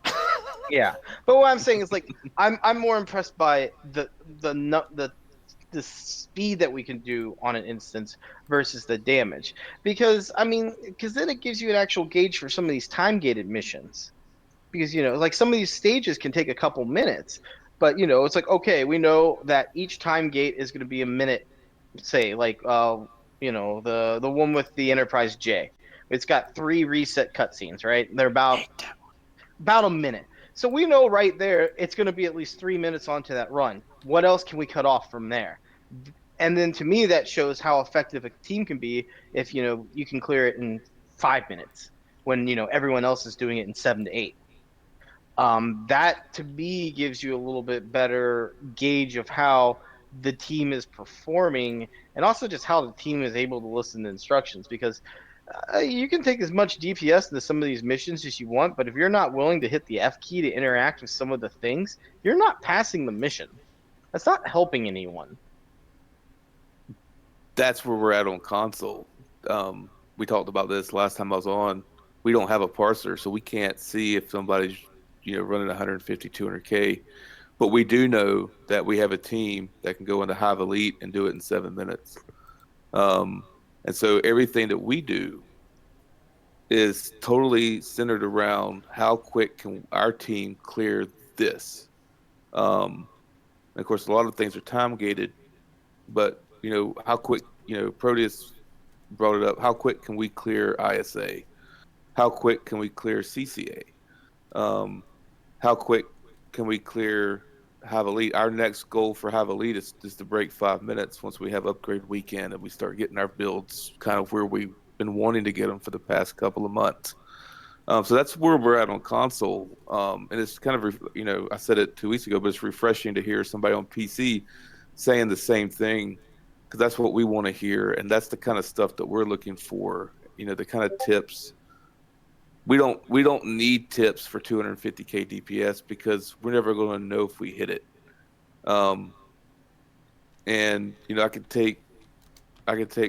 Yeah, but what I'm saying is like I'm more impressed by the speed that we can do on an instance versus the damage, because then it gives you an actual gauge for some of these time gated missions, because like some of these stages can take a couple minutes, but it's like, okay, we know that each time gate is going to be a minute, say like the one with the Enterprise J. It's got 3 reset cutscenes, right? They're about a minute. So we know right there it's going to be at least 3 minutes onto that run. What else can we cut off from there? And then to me, that shows how effective a team can be if you can clear it in 5 minutes when everyone else is doing it in 7 to 8. That to me gives you a little bit better gauge of how the team is performing, and also just how the team is able to listen to instructions, because you can take as much DPS into some of these missions as you want, but if you're not willing to hit the F key to interact with some of the things, you're not passing the mission. That's not helping anyone. That's where we're at on console. We talked about this last time I was on. We don't have a parser, so we can't see if somebody's running 150, 200K. But we do know that we have a team that can go into Hive Elite and do it in 7 minutes. And so everything that we do is totally centered around how quick can our team clear this. And of course, a lot of things are time gated, but how quick, Protius brought it up. How quick can we clear ISA? How quick can we clear CCA? How quick can we clear Hive Elite? Our next goal for Hive Elite is to break 5 minutes once we have upgrade weekend and we start getting our builds kind of where we've been wanting to get them for the past couple of months. So that's where we're at on console. And it's kind of, I said it 2 weeks ago, but it's refreshing to hear somebody on PC saying the same thing, because that's what we want to hear. And that's the kind of stuff that we're looking for, the kind of tips we don't need tips for 250k DPS because we're never going to know if we hit it. And I could take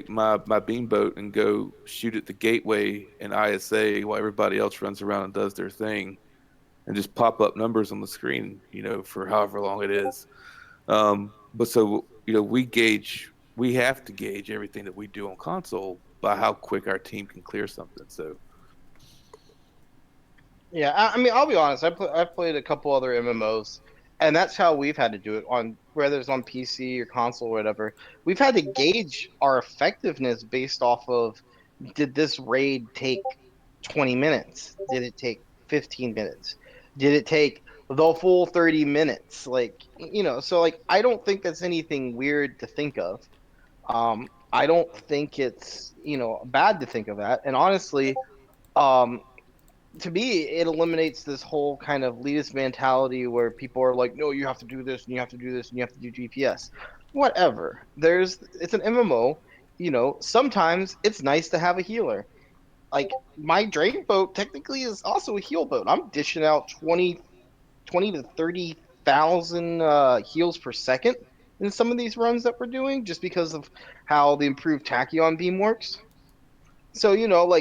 my beamboat and go shoot at the gateway and ISA while everybody else runs around and does their thing, and just pop up numbers on the screen, for however long it is. But so we have to gauge everything that we do on console by how quick our team can clear something. So. Yeah, I mean, I'll be honest. I've played a couple other MMOs, and that's how we've had to do it on whether it's on PC or console or whatever. We've had to gauge our effectiveness based off of did this raid take 20 minutes? Did it take 15 minutes? Did it take the full 30 minutes? So I don't think that's anything weird to think of. I don't think it's bad to think of that. And honestly, um, to me, it eliminates this whole kind of elitist mentality where people are like, no, you have to do this and you have to do this and you have to do GPS. Whatever. It's an MMO. Sometimes it's nice to have a healer. Like my drain boat technically is also a heal boat. I'm dishing out 20 to 30,000 heals per second in some of these runs that we're doing just because of how the improved tachyon beam works. So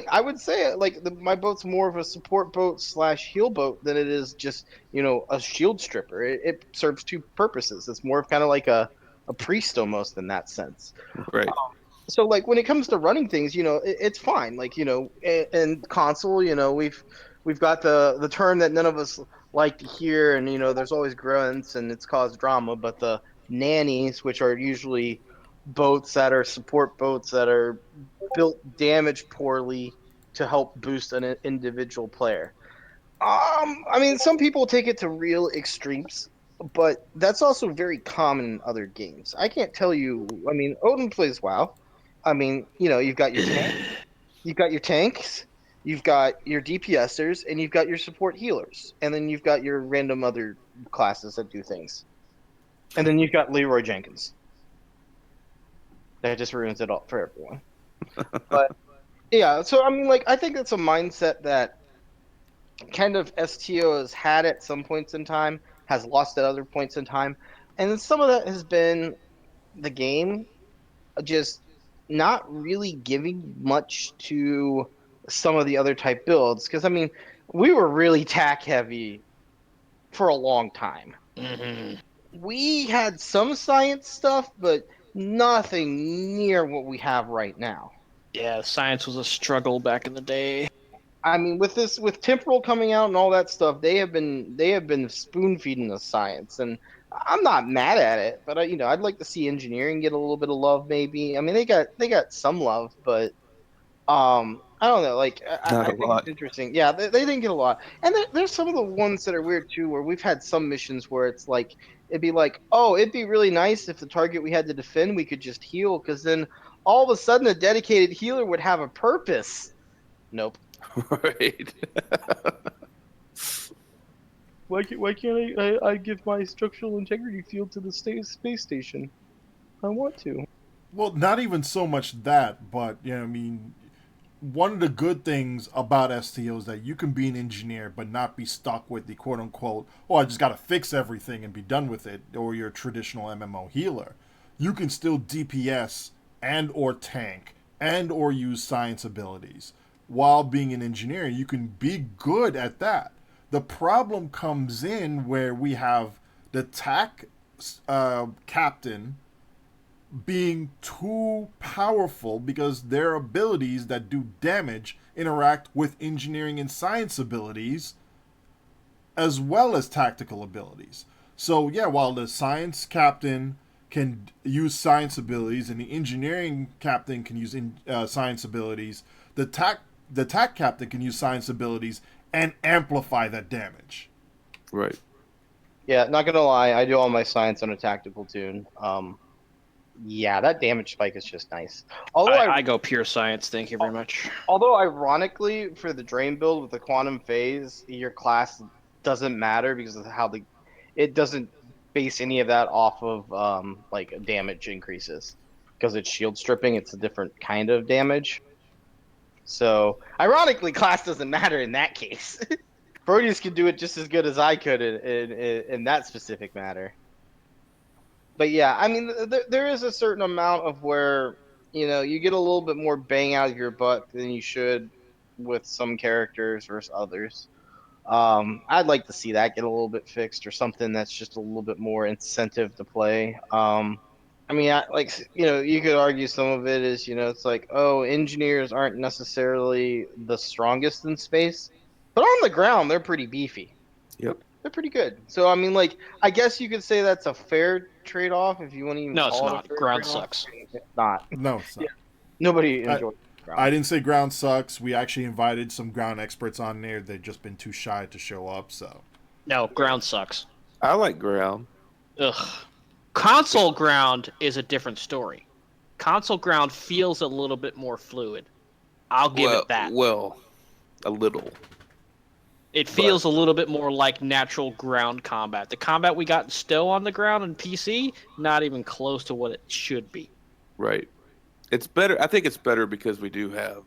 I would say my boat's more of a support boat / heal boat than it is just a shield stripper. It serves two purposes. It's more of kind of like a priest almost in that sense. Right. So when it comes to running things, it's fine. In console, we've got the term that none of us like to hear, and there's always grunts and it's caused drama. But the nannies, which are usually boats that are support boats that are built damaged poorly to help boost an individual player. I mean, some people take it to real extremes, but that's also very common in other games. I can't tell you. I mean, Odin plays WoW. I mean, you've got your tanks, you've got your DPSers, and you've got your support healers, and then you've got your random other classes that do things, and then you've got Leroy Jenkins. That just ruins it all for everyone. But yeah, so I mean, I think it's a mindset that kind of STO has had at some points in time, has lost at other points in time, and then some of that has been the game just not really giving much to some of the other type builds. Because I mean, we were really tack heavy for a long time. Mm-hmm. We had some science stuff, but nothing near what we have right now. Yeah, science was a struggle back in the day. I mean, with temporal coming out and all that stuff, they have been spoon feeding us science, and I'm not mad at it. But I'd like to see engineering get a little bit of love, maybe. I mean, they got some love, but I don't know. I think it's interesting. Yeah, they didn't get a lot, and there's some of the ones that are weird too, where we've had some missions where it's like it'd be like, oh, it'd be really nice if the target we had to defend we could just heal, because then all of a sudden a dedicated healer would have a purpose. Nope. Right. Why can't I give my structural integrity field to the space station? I want to. Well, not even so much that, but I mean, one of the good things about STO is that you can be an engineer but not be stuck with the quote unquote, oh, I just got to fix everything and be done with it, or your traditional MMO healer. You can still DPS and or tank and or use science abilities. While being an engineer, you can be good at that. The problem comes in where we have the TAC captain being too powerful because their abilities that do damage interact with engineering and science abilities as well as tactical abilities. So yeah, while the science captain can use science abilities and the engineering captain can use science abilities, the TAC captain can use science abilities and amplify that damage. Right. Yeah, not gonna lie, I do all my science on a tactical tune. Yeah, that damage spike is just nice. Although I go pure science, thank you very much. although ironically, for the drain build with the quantum phase, your class doesn't matter because of how it doesn't base any of that off of damage increases because it's shield stripping. It's a different kind of damage. So, ironically, class doesn't matter in that case. Proteus could do it just as good as I could in that specific matter. But yeah, I mean, there is a certain amount of where, you get a little bit more bang out of your butt than you should with some characters versus others. I'd like to see that get a little bit fixed or something that's just a little bit more incentive to play. I mean, you could argue some of it is, it's like, oh, engineers aren't necessarily the strongest in space, but on the ground, they're pretty beefy. Yep. They're pretty good. So, I mean, like, I guess you could say that's a fair trade-off if you want to even No, it's call it a not. fair Ground trade-off. sucks. It's not. No, it's not. Yeah. Nobody enjoys ground. I didn't say ground sucks. We actually invited some ground experts on there. They've just been too shy to show up. So No, ground sucks. I like ground. Ugh. Console ground is a different story. Console ground feels a little bit more fluid. I'll give it that. Well, a little. It feels a little bit more like natural ground combat. The combat we got in Stow on the ground and PC, not even close to what it should be. Right. It's better. I think it's better because we do have.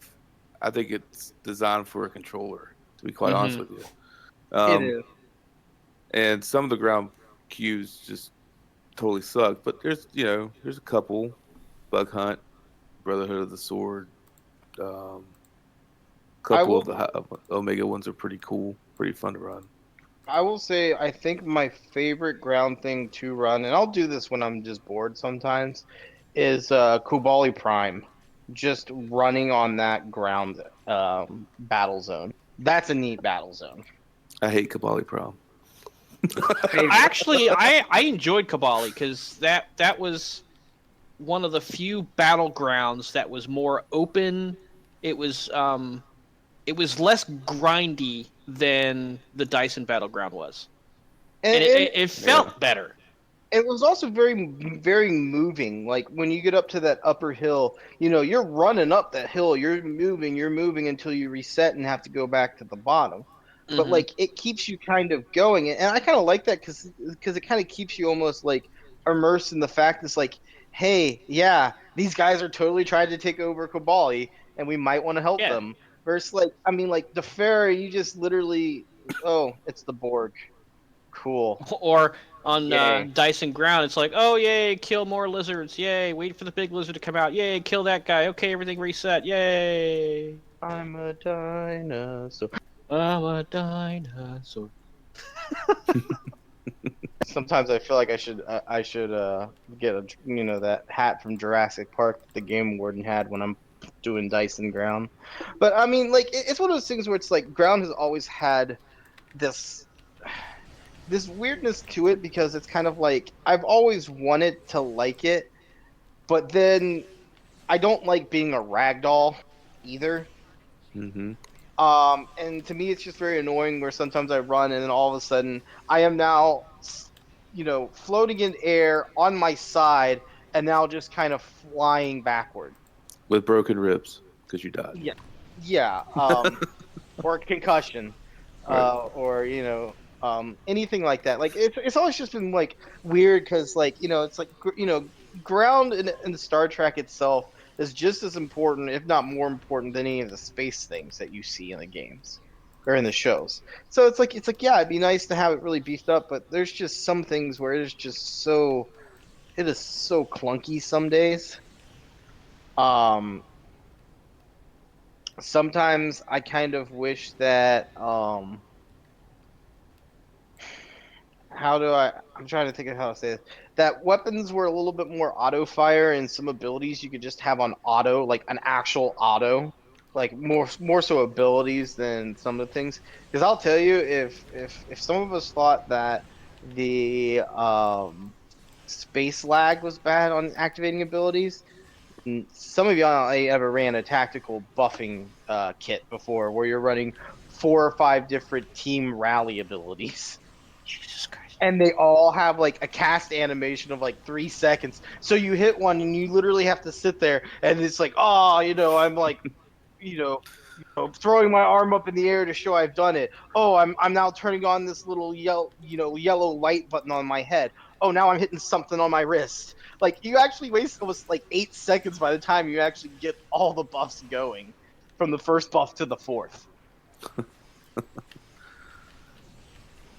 I think it's designed for a controller. To be quite honest with you, It is. and some of the ground cues just totally suck. But there's a couple, Bug Hunt, Brotherhood of the Sword, couple of the Omega ones are pretty cool, pretty fun to run. I will say, I think my favorite ground thing to run, and I'll do this when I'm just bored sometimes, is Kubali Prime. Just running on that ground battle zone. That's a neat battle zone. I hate Kabali Prom. I enjoyed Kabali because that was one of the few battlegrounds that was more open. It was less grindy than the Dyson battleground was, and it felt better. It was also very, very moving. Like when you get up to that upper hill, you're running up that hill. You're moving until you reset and have to go back to the bottom. But like it keeps you kind of going, and I kind of like that because it kind of keeps you almost like immersed in the fact it's like, hey, yeah, these guys are totally trying to take over Kabali, and we might want to help them. Versus like, I mean, like the Pharaoh, you just literally, oh, it's the Borg, cool. Or on Dyson ground, it's like, oh yay, kill more lizards, yay, wait for the big lizard to come out, yay, kill that guy, okay, everything reset, yay. I'm a dinosaur. I'm a dinosaur. Sometimes I feel like I should get that hat from Jurassic Park that the Game Warden had when I'm doing Dyson ground. But I mean, like it's one of those things where it's like ground has always had this weirdness to it because it's kind of like I've always wanted to like it, but then I don't like being a ragdoll either. Mm-hmm. And to me, it's just very annoying where sometimes I run and then all of a sudden I am now, floating in air on my side and now just kind of flying backward. With broken ribs because you died. Yeah. Yeah. Or concussion. Or, anything like that. Like, it's always just been, like, weird because, like, it's like, ground in the Star Trek itself is just as important, if not more important, than any of the space things that you see in the games or in the shows. So it's like yeah, it'd be nice to have it really beefed up, but there's just some things where it is so clunky some days. Sometimes I kind of wish that I'm trying to think of how to say this. That weapons were a little bit more auto fire and some abilities you could just have on auto, like an actual auto, like more so abilities than some of the things. Because I'll tell you, if some of us thought that the space lag was bad on activating abilities, some of y'all ever ran a tactical buffing kit before, where you're running 4 or 5 different team rally abilities. Jesus Christ. And they all have like a cast animation of like 3 seconds. So you hit one and you literally have to sit there and it's like, I'm like, throwing my arm up in the air to show I've done it. Oh, I'm now turning on this little yellow light button on my head. Oh, now I'm hitting something on my wrist. Like you actually waste almost like 8 seconds by the time you actually get all the buffs going. from the first buff to the fourth.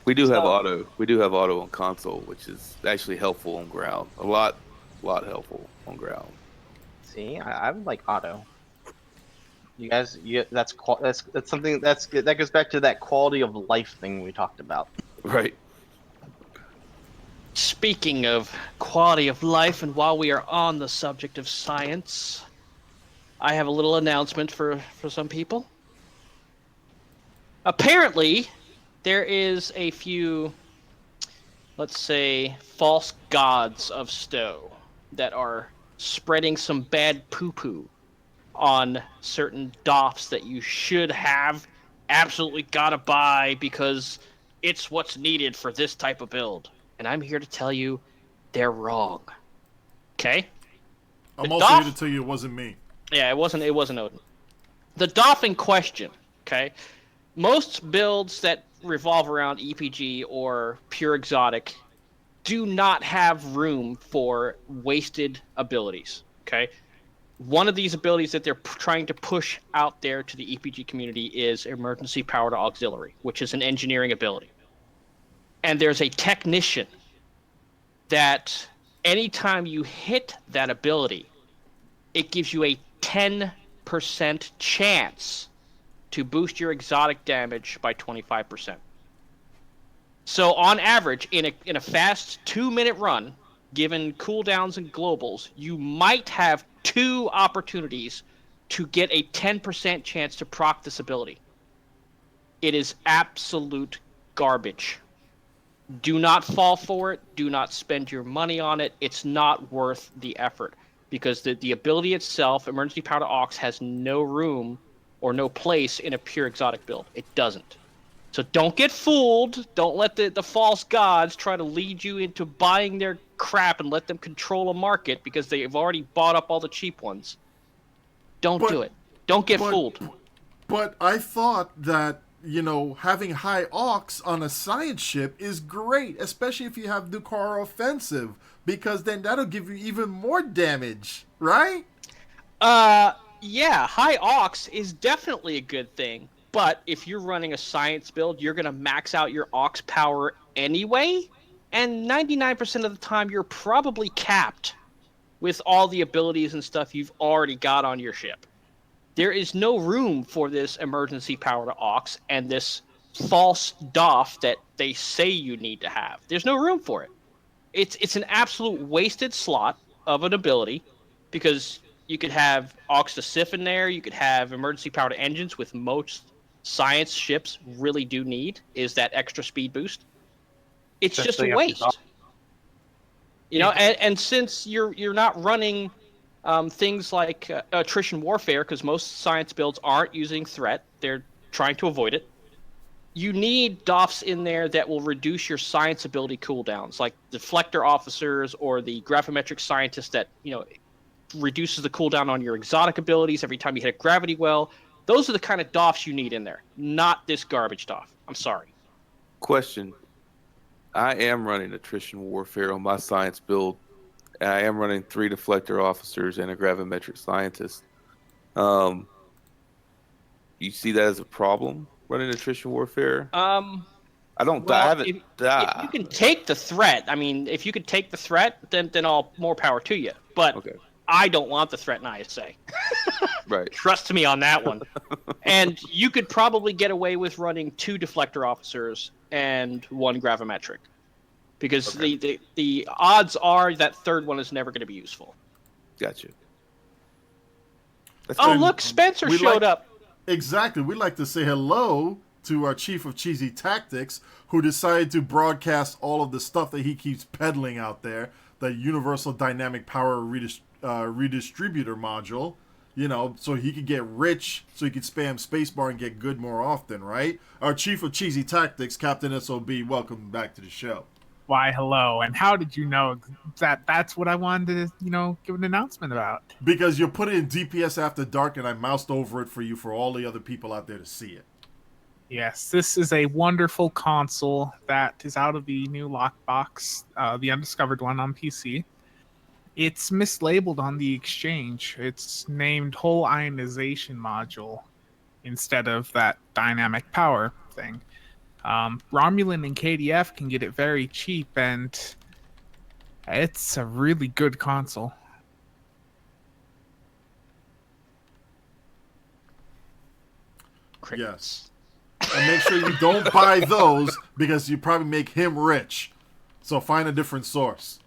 We do have So- auto. We do have auto on console, which is actually helpful on ground. A lot helpful on ground. See, I would like auto. You guys, that's something that's good. That goes back to that quality of life thing we talked about. Right. Speaking of quality of life, and while we are on the subject of science, I have a little announcement for some people. Apparently, there is a few, let's say, false gods of Stowe that are spreading some bad poo-poo on certain DOFs that you should have absolutely gotta buy because it's what's needed for this type of build. And I'm here to tell you they're wrong. Okay? I'm The also DOF here to tell you it wasn't me. Yeah, it wasn't Odin. The DOF in question, okay? Most builds that revolve around EPG or pure exotic do not have room for wasted abilities, okay? One of these abilities that they're trying to push out there to the EPG community is Emergency Power to Auxiliary, which is an engineering ability. And there's a technician that anytime you hit that ability, it gives you a 10% chance to boost your exotic damage by 25%. So on average, in a fast 2-minute run, given cooldowns and globals, you might have 2 opportunities to get a 10% chance to proc this ability. It is absolute garbage. Do not fall for it. Do not spend your money on it. It's not worth the effort because the ability itself, Emergency Power to Aux, has no room or no place in a pure exotic build. It doesn't. So don't get fooled. Don't let the false gods try to lead you into buying their crap and let them control a market because they've already bought up all the cheap ones. Don't do it. Don't get fooled. But I thought that, having high aux on a science ship is great, especially if you have Nucara Offensive, because then that'll give you even more damage, right? Yeah, high aux is definitely a good thing. But if you're running a science build, you're going to max out your aux power anyway. And 99% of the time, you're probably capped with all the abilities and stuff you've already got on your ship. There is no room for this emergency power to aux and this false DOF that they say you need to have. There's no room for it. It's an absolute wasted slot of an ability because you could have aux to Sif in there. You could have emergency power to engines, with most science ships really do need, is that extra speed boost. It's just a waste. And since you're not running things like attrition warfare, because most science builds aren't using threat, they're trying to avoid it. You need DOFs in there that will reduce your science ability cooldowns, like deflector officers or the gravimetric scientist that reduces the cooldown on your exotic abilities every time you hit a gravity well. Those are the kind of DOFs you need in there, not this garbage DOF. I'm sorry. Question. I am running attrition warfare on my science build. And I am running 3 deflector officers and a gravimetric scientist. You see that as a problem, running attrition warfare? I don't. Well, I haven't. if you can take the threat, if you could take the threat, then all more power to you. But Okay. I don't want the threat in ISA. Right. Trust me on that one. And you could probably get away with running 2 deflector officers and 1 gravimetric. Because the odds are that third one is never going to be useful. Gotcha. Look, Spencer showed up. Exactly. We'd like to say hello to our chief of cheesy tactics, who decided to broadcast all of the stuff that he keeps peddling out there, the universal dynamic power redistributor module, so he could get rich, so he could spam spacebar and get good more often, right? Our chief of cheesy tactics, Captain SOB, welcome back to the show. Why, hello. And how did you know that that's what I wanted to, give an announcement about? Because you put it in DPS After Dark, and I moused over it for you for all the other people out there to see it. Yes, this is a wonderful console that is out of the new lockbox, the undiscovered one on PC. It's mislabeled on the exchange. It's named Whole Ionization Module. instead of that dynamic power thing. Romulan and KDF can get it very cheap, and it's a really good console. Yes. And make sure you don't buy those because you probably make him rich. So find a different source.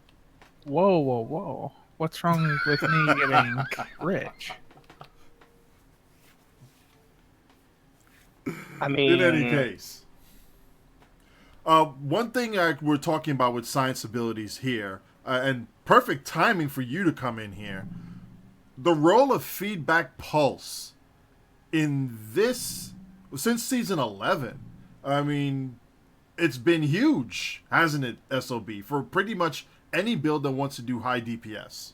Whoa, whoa, whoa. What's wrong with me getting rich? I mean, In any case. One thing we're talking about with science abilities here, and perfect timing for you to come in here, the role of feedback pulse in this, since season 11, I mean, it's been huge, hasn't it, SOB, for pretty much any build that wants to do high DPS.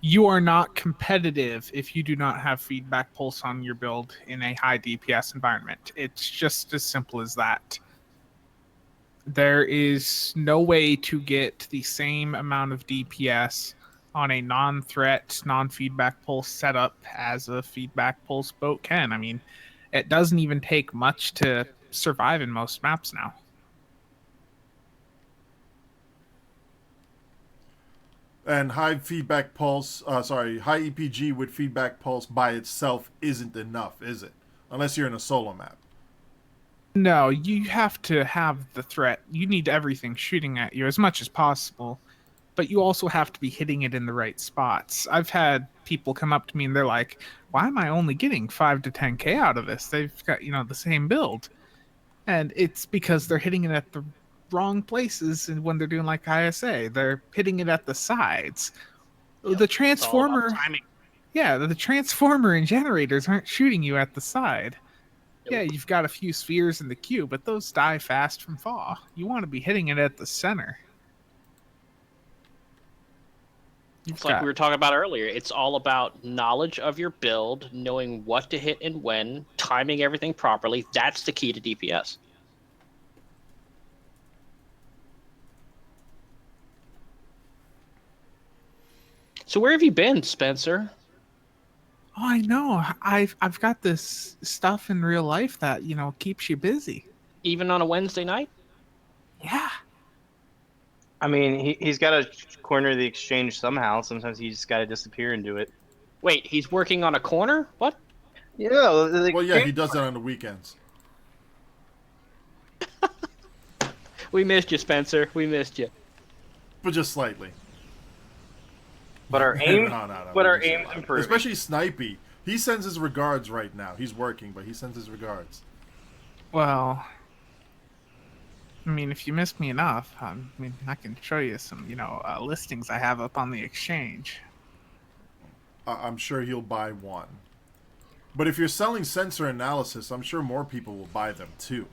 You are not competitive if you do not have feedback pulse on your build in a high DPS environment. It's just as simple as that. There is no way to get the same amount of DPS on a non-threat, non-feedback pulse setup as a feedback pulse boat can. I mean, it doesn't even take much to survive in most maps now. And high feedback pulse, high EPG with feedback pulse by itself isn't enough, is it? Unless you're in a solo map. No, you have to have the threat. You need everything shooting at you as much as possible, but you also have to be hitting it in the right spots. I've had people come up to me and they're like, why am I only getting 5 to 10k out of this? They've got, the same build. And it's because they're hitting it at the wrong places, and when they're doing like ISA, they're hitting it at the sides. Yep, The it's all transformer, about timing. yeah, the transformer and generators aren't shooting you at the side. Nope. Yeah, you've got a few spheres in the queue, but those die fast from fall. You want to be hitting it at the center. It's like we were talking about earlier. It's all about knowledge of your build, knowing what to hit and when, timing everything properly. That's the key to DPS. So where have you been, Spencer? Oh, I know. I've got this stuff in real life that, keeps you busy. Even on a Wednesday night? Yeah. I mean, he's got to corner the exchange somehow. Sometimes he just got to disappear and do it. Wait, he's working on a corner? What? Yeah. Well, yeah, he does that on the weekends. We missed you, Spencer. We missed you. But just slightly. But our aim, No, but our aim's improving. Especially Snipey. He sends his regards right now. He's working, but he sends his regards. Well, I mean, if you miss me enough, I can show you some, listings I have up on the exchange. I'm sure he'll buy one. But if you're selling sensor analysis, I'm sure more people will buy them too.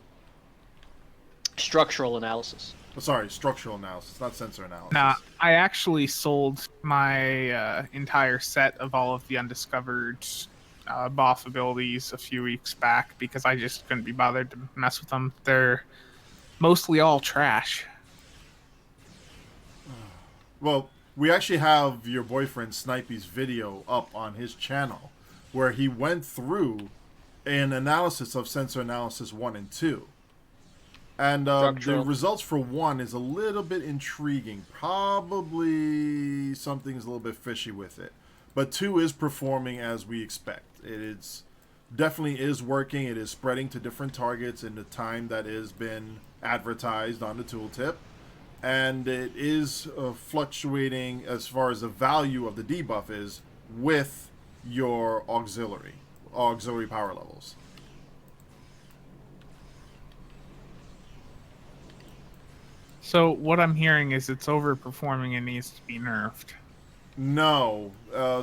Structural analysis. Sorry, structural analysis, not sensor analysis. Now, I actually sold my entire set of all of the undiscovered BOF abilities a few weeks back because I just couldn't be bothered to mess with them. They're mostly all trash. Well, we actually have your boyfriend Snipey's video up on his channel where he went through an analysis of sensor analysis 1 and 2. And the results for 1 is a little bit intriguing. Probably something's a little bit fishy with it. But 2 is performing as we expect. It definitely is working. It is spreading to different targets in the time that has been advertised on the tooltip. And it is fluctuating as far as the value of the debuff is with your auxiliary power levels. So what I'm hearing is it's overperforming and needs to be nerfed. No,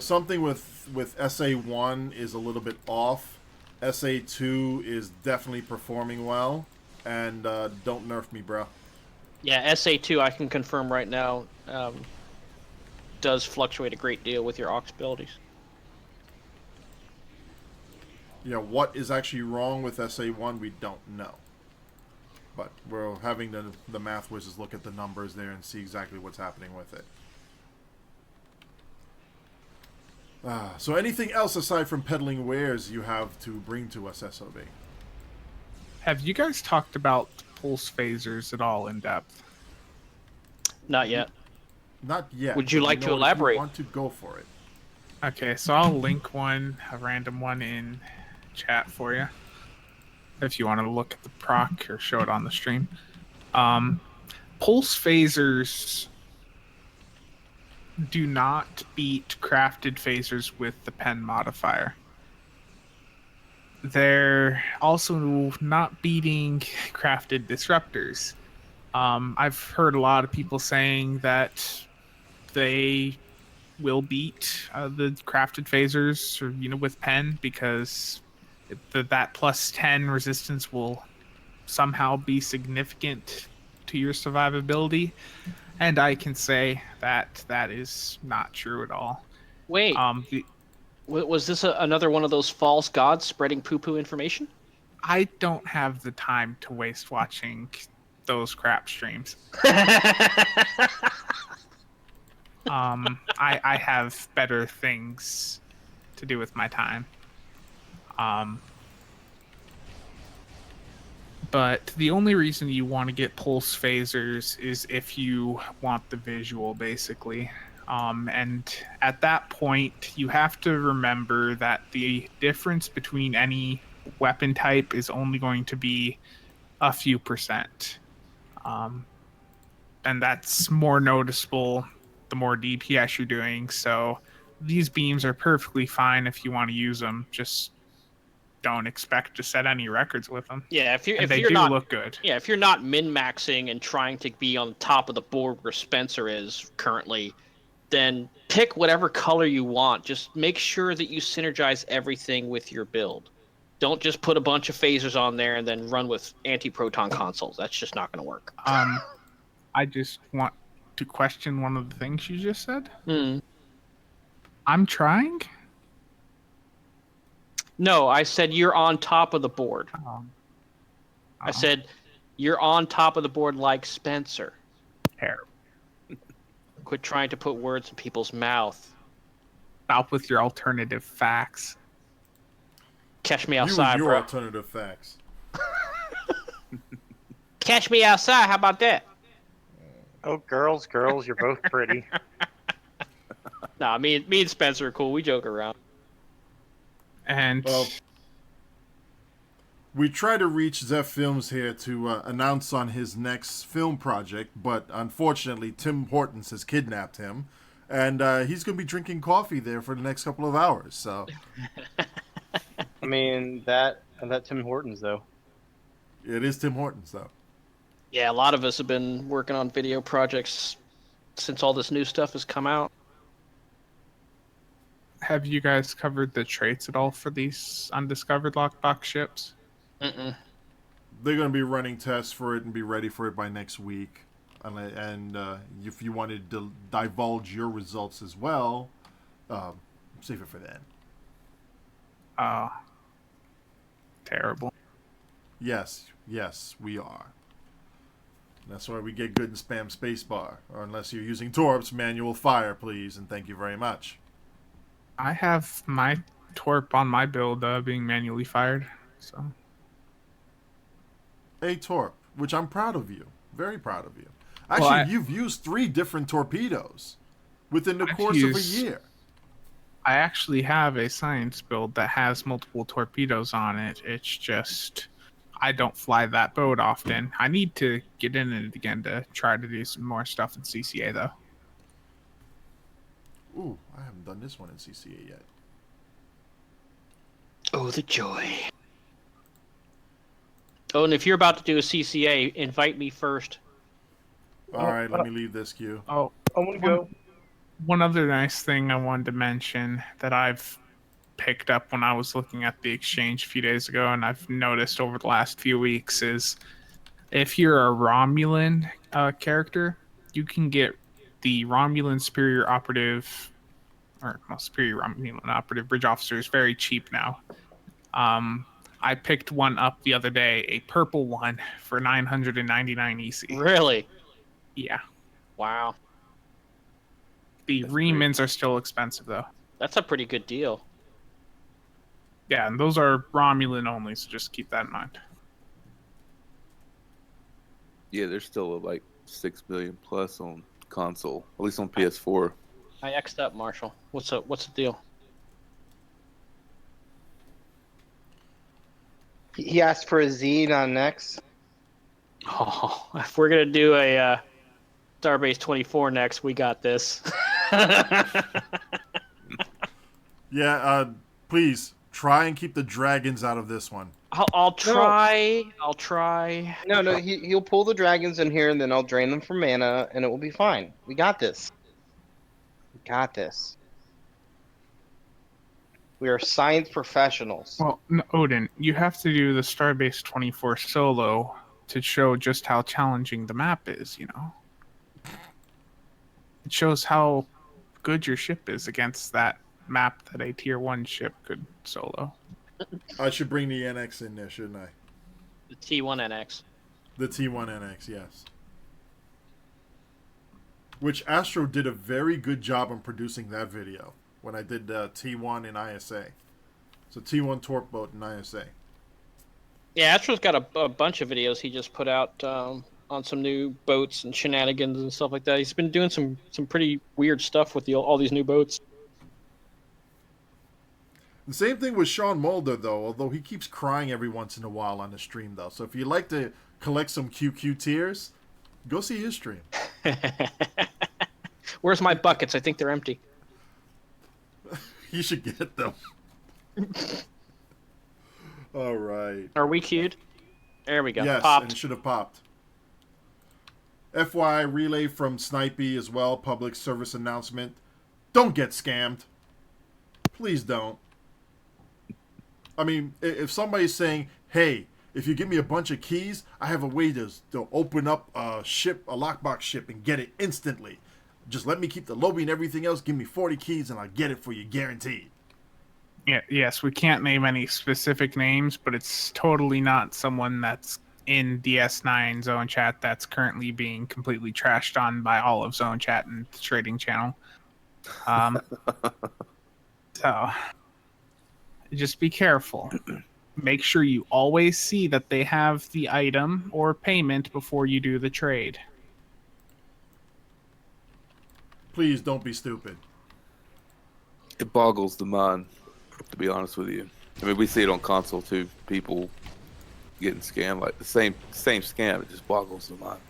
something with SA1 is a little bit off. SA2 is definitely performing well, and don't nerf me, bro. Yeah, SA2, I can confirm right now, does fluctuate a great deal with your aux abilities. Yeah, what is actually wrong with SA1, we don't know. But we're having the math wizards look at the numbers there and see exactly what's happening with it. So anything else aside from peddling wares you have to bring to us, SOB? Have you guys talked about pulse phasers at all in depth? Not yet. Not yet. Would you but like to know what, elaborate? If you want to go for it. Okay, so I'll link a random one in chat for you. If you want to look at the proc or show it on the stream. Pulse phasers do not beat crafted phasers with the pen modifier. They're also not beating crafted disruptors. I've heard a lot of people saying that they will beat the crafted phasers, or, with pen, because that plus 10 resistance will somehow be significant to your survivability. And I can say that that is not true at all. Wait, was this another one of those false gods spreading poo-poo information? I don't have the time to waste watching those crap streams. I have better things to do with my time. But the only reason you want to get pulse phasers is if you want the visual, basically. And at that point, you have to remember that the difference between any weapon type is only going to be a few percent. And that's more noticeable the more DPS you're doing. So these beams are perfectly fine if you want to use them. Just don't expect to set any records with them. Yeah, if they you're do not look good. Yeah, if you're not min-maxing and trying to be on top of the board where Spencer is currently, then pick whatever color you want. Just make sure that you synergize everything with your build. Don't just put a bunch of phasers on there and then run with anti-proton consoles. That's just not going to work. I just want to question one of the things you just said. Hmm. I'm trying? No, I said you're on top of the board. I said you're on top of the board like Spencer. Terrible. Quit trying to put words in people's mouth. Stop with your alternative facts. Catch me You outside, and your bro. alternative facts. Catch me outside. How about that? Oh, girls, you're both pretty. Nah, me and Spencer are cool. We joke around. And Well, we try to reach ZEFilms here to announce on his next film project, but unfortunately Tim Hortons has kidnapped him, and he's going to be drinking coffee there for the next couple of hours. So I mean, that Tim Hortons, though. it is Tim Hortons, though. Yeah, a lot of us have been working on video projects since all this new stuff has come out. have you guys covered the traits at all for these undiscovered lockbox ships? Mm-mm. They're going to be running tests for it and be ready for it by next week. And if you wanted to divulge your results as well, save it for then. Oh. Terrible. Yes, we are. That's why we get good and spam spacebar. Or unless you're using Torp's manual fire, please, and thank you very much. I have my Torp on my build being manually fired, so... A Torp, which I'm proud of you. Very proud of you. Actually, you've used 3 different torpedoes within the course of a year. I actually have a science build that has multiple torpedoes on it. It's just... I don't fly that boat often. I need to get in it again to try to do some more stuff in CCA, though. Ooh, I haven't done this one in CCA yet. Oh, the joy. Oh, and if you're about to do a CCA, invite me first. All right, let me leave this queue. Oh, I want to go. one other nice thing I wanted to mention that I've picked up when I was looking at the exchange a few days ago, and I've noticed over the last few weeks, is if you're a Romulan character, you can get the Romulan Superior Operative, or well, Superior Romulan Operative Bridge Officers very cheap now. I picked one up the other day, a purple one, for 999 EC. Really? Yeah. Wow. The That's remins are still expensive, though. That's a pretty good deal. Yeah, and those are Romulan only, so just keep that in mind. Yeah, there's still like 6 billion plus on console, at least on PS4. I X'd up, Marshall. What's up? What's the deal? He asked for a zine on next. Oh, if we're gonna do a Starbase 24 next, we got this. Yeah, please try and keep the dragons out of this one. I'll try. I'll try. No, he'll pull the dragons in here, and then I'll drain them for mana, and it will be fine. We got this. We got this. We are science professionals. Well, no, Odin, you have to do the Starbase 24 solo to show just how challenging the map is, you know? It shows how good your ship is against that map that a tier 1 ship could solo. I should bring the NX in there, shouldn't I? The T1NX. The T1NX, yes. Which Astro did a very good job on producing that video when I did T1 in ISA. So T1 Torp boat in ISA. Yeah, Astro's got a bunch of videos he just put out on some new boats and shenanigans and stuff like that. He's been doing some pretty weird stuff with all these new boats. The same thing with Sean Mulder, though, although he keeps crying every once in a while on the stream, though. So if you'd like to collect some QQ tears, go see his stream. Where's my buckets? I think they're empty. You should get them. All right. Are we queued? There we go. Yes, Popped. and it should have popped. FYI relay from Snipey as well, public service announcement. Don't get scammed. Please don't. I mean, if somebody's saying, hey, if you give me a bunch of keys, I have a way to open up a ship, a lockbox ship, and get it instantly. Just let me keep the lobby and everything else. Give me 40 keys and I'll get it for you, guaranteed. Yeah, yes, we can't name any specific names, but it's totally not someone that's in DS9 Zone Chat that's currently being completely trashed on by all of Zone Chat and the trading channel. So, just be careful. Make sure you always see that they have the item or payment before you do the trade. Please don't be stupid. It boggles the mind, to be honest with you. I mean, we see it on console too. People getting scammed, like the same scam. It just boggles the mind.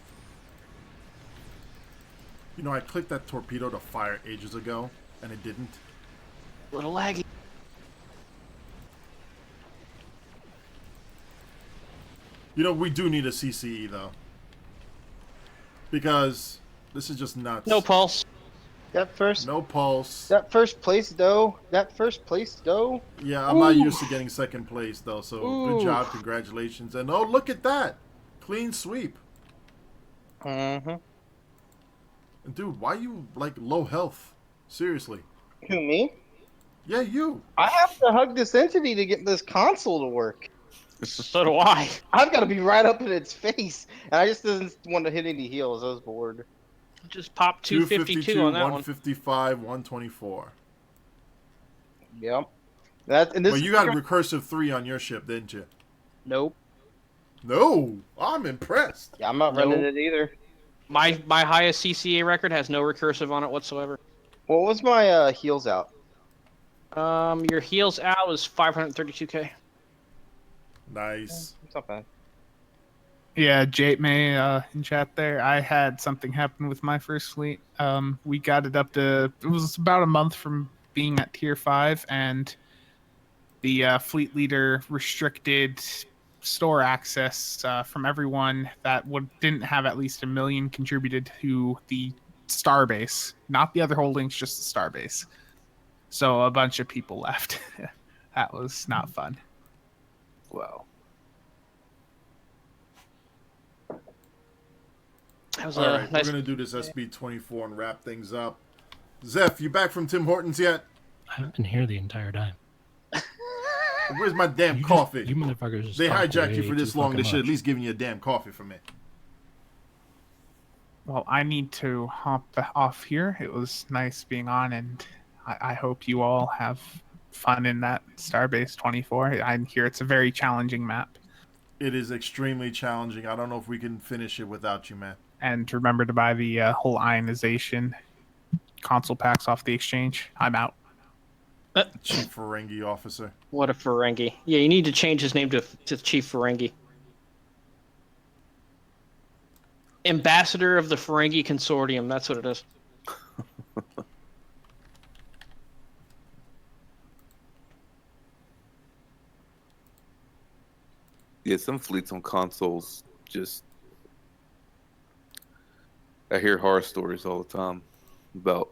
You know, I clicked that torpedo to fire ages ago, and it didn't. A little laggy. You know, we do need a CCE, though. Because this is just nuts. No pulse. That first place though. Yeah, I'm not used to getting second place, though, so good job, congratulations. And oh, look at that. Clean sweep. Mm-hmm. And dude, why you, like, low health? Seriously. Who, me? Yeah, you. I have to hug this entity to get this console to work. So do I. I've got to be right up in its face. And I just didn't want to hit any heals. I was bored. Just popped 252 on that 155, 124. Yep. Well, you got recursive 3 on your ship, didn't you? Nope. No, I'm impressed. Yeah, I'm not running it either. My highest CCA record has no recursive on it whatsoever. What was my heals out? Your heals out was 532k. Nice. It's not bad. Yeah, Jate May in chat there. I had something happen with my first fleet. We got it up to, it was about a month from being at tier 5, and the fleet leader restricted store access from everyone that didn't have at least 1 million contributed to the starbase, not the other holdings, just the starbase. So a bunch of people left. That was not fun. Wow. That was All right, nice. we're going to do this SB24 and wrap things up. Zeph, you back from Tim Hortons yet? I've been here the entire time. Where's my damn coffee? You motherfuckers just They talk hijacked you way for this too long. They fucking should at much. least give you a damn coffee for me. Well, I need to hop off here. It was nice being on, and I hope you all have fun in that Starbase 24. I hear it's a very challenging map. It is extremely challenging. I don't know if we can finish it without you, man. And remember to buy the whole ionization console packs off the exchange. I'm out. Chief Ferengi officer. What a Ferengi. Yeah, you need to change his name to Chief Ferengi. Ambassador of the Ferengi Consortium. That's what it is. Yeah, some fleets on consoles just. I hear horror stories all the time about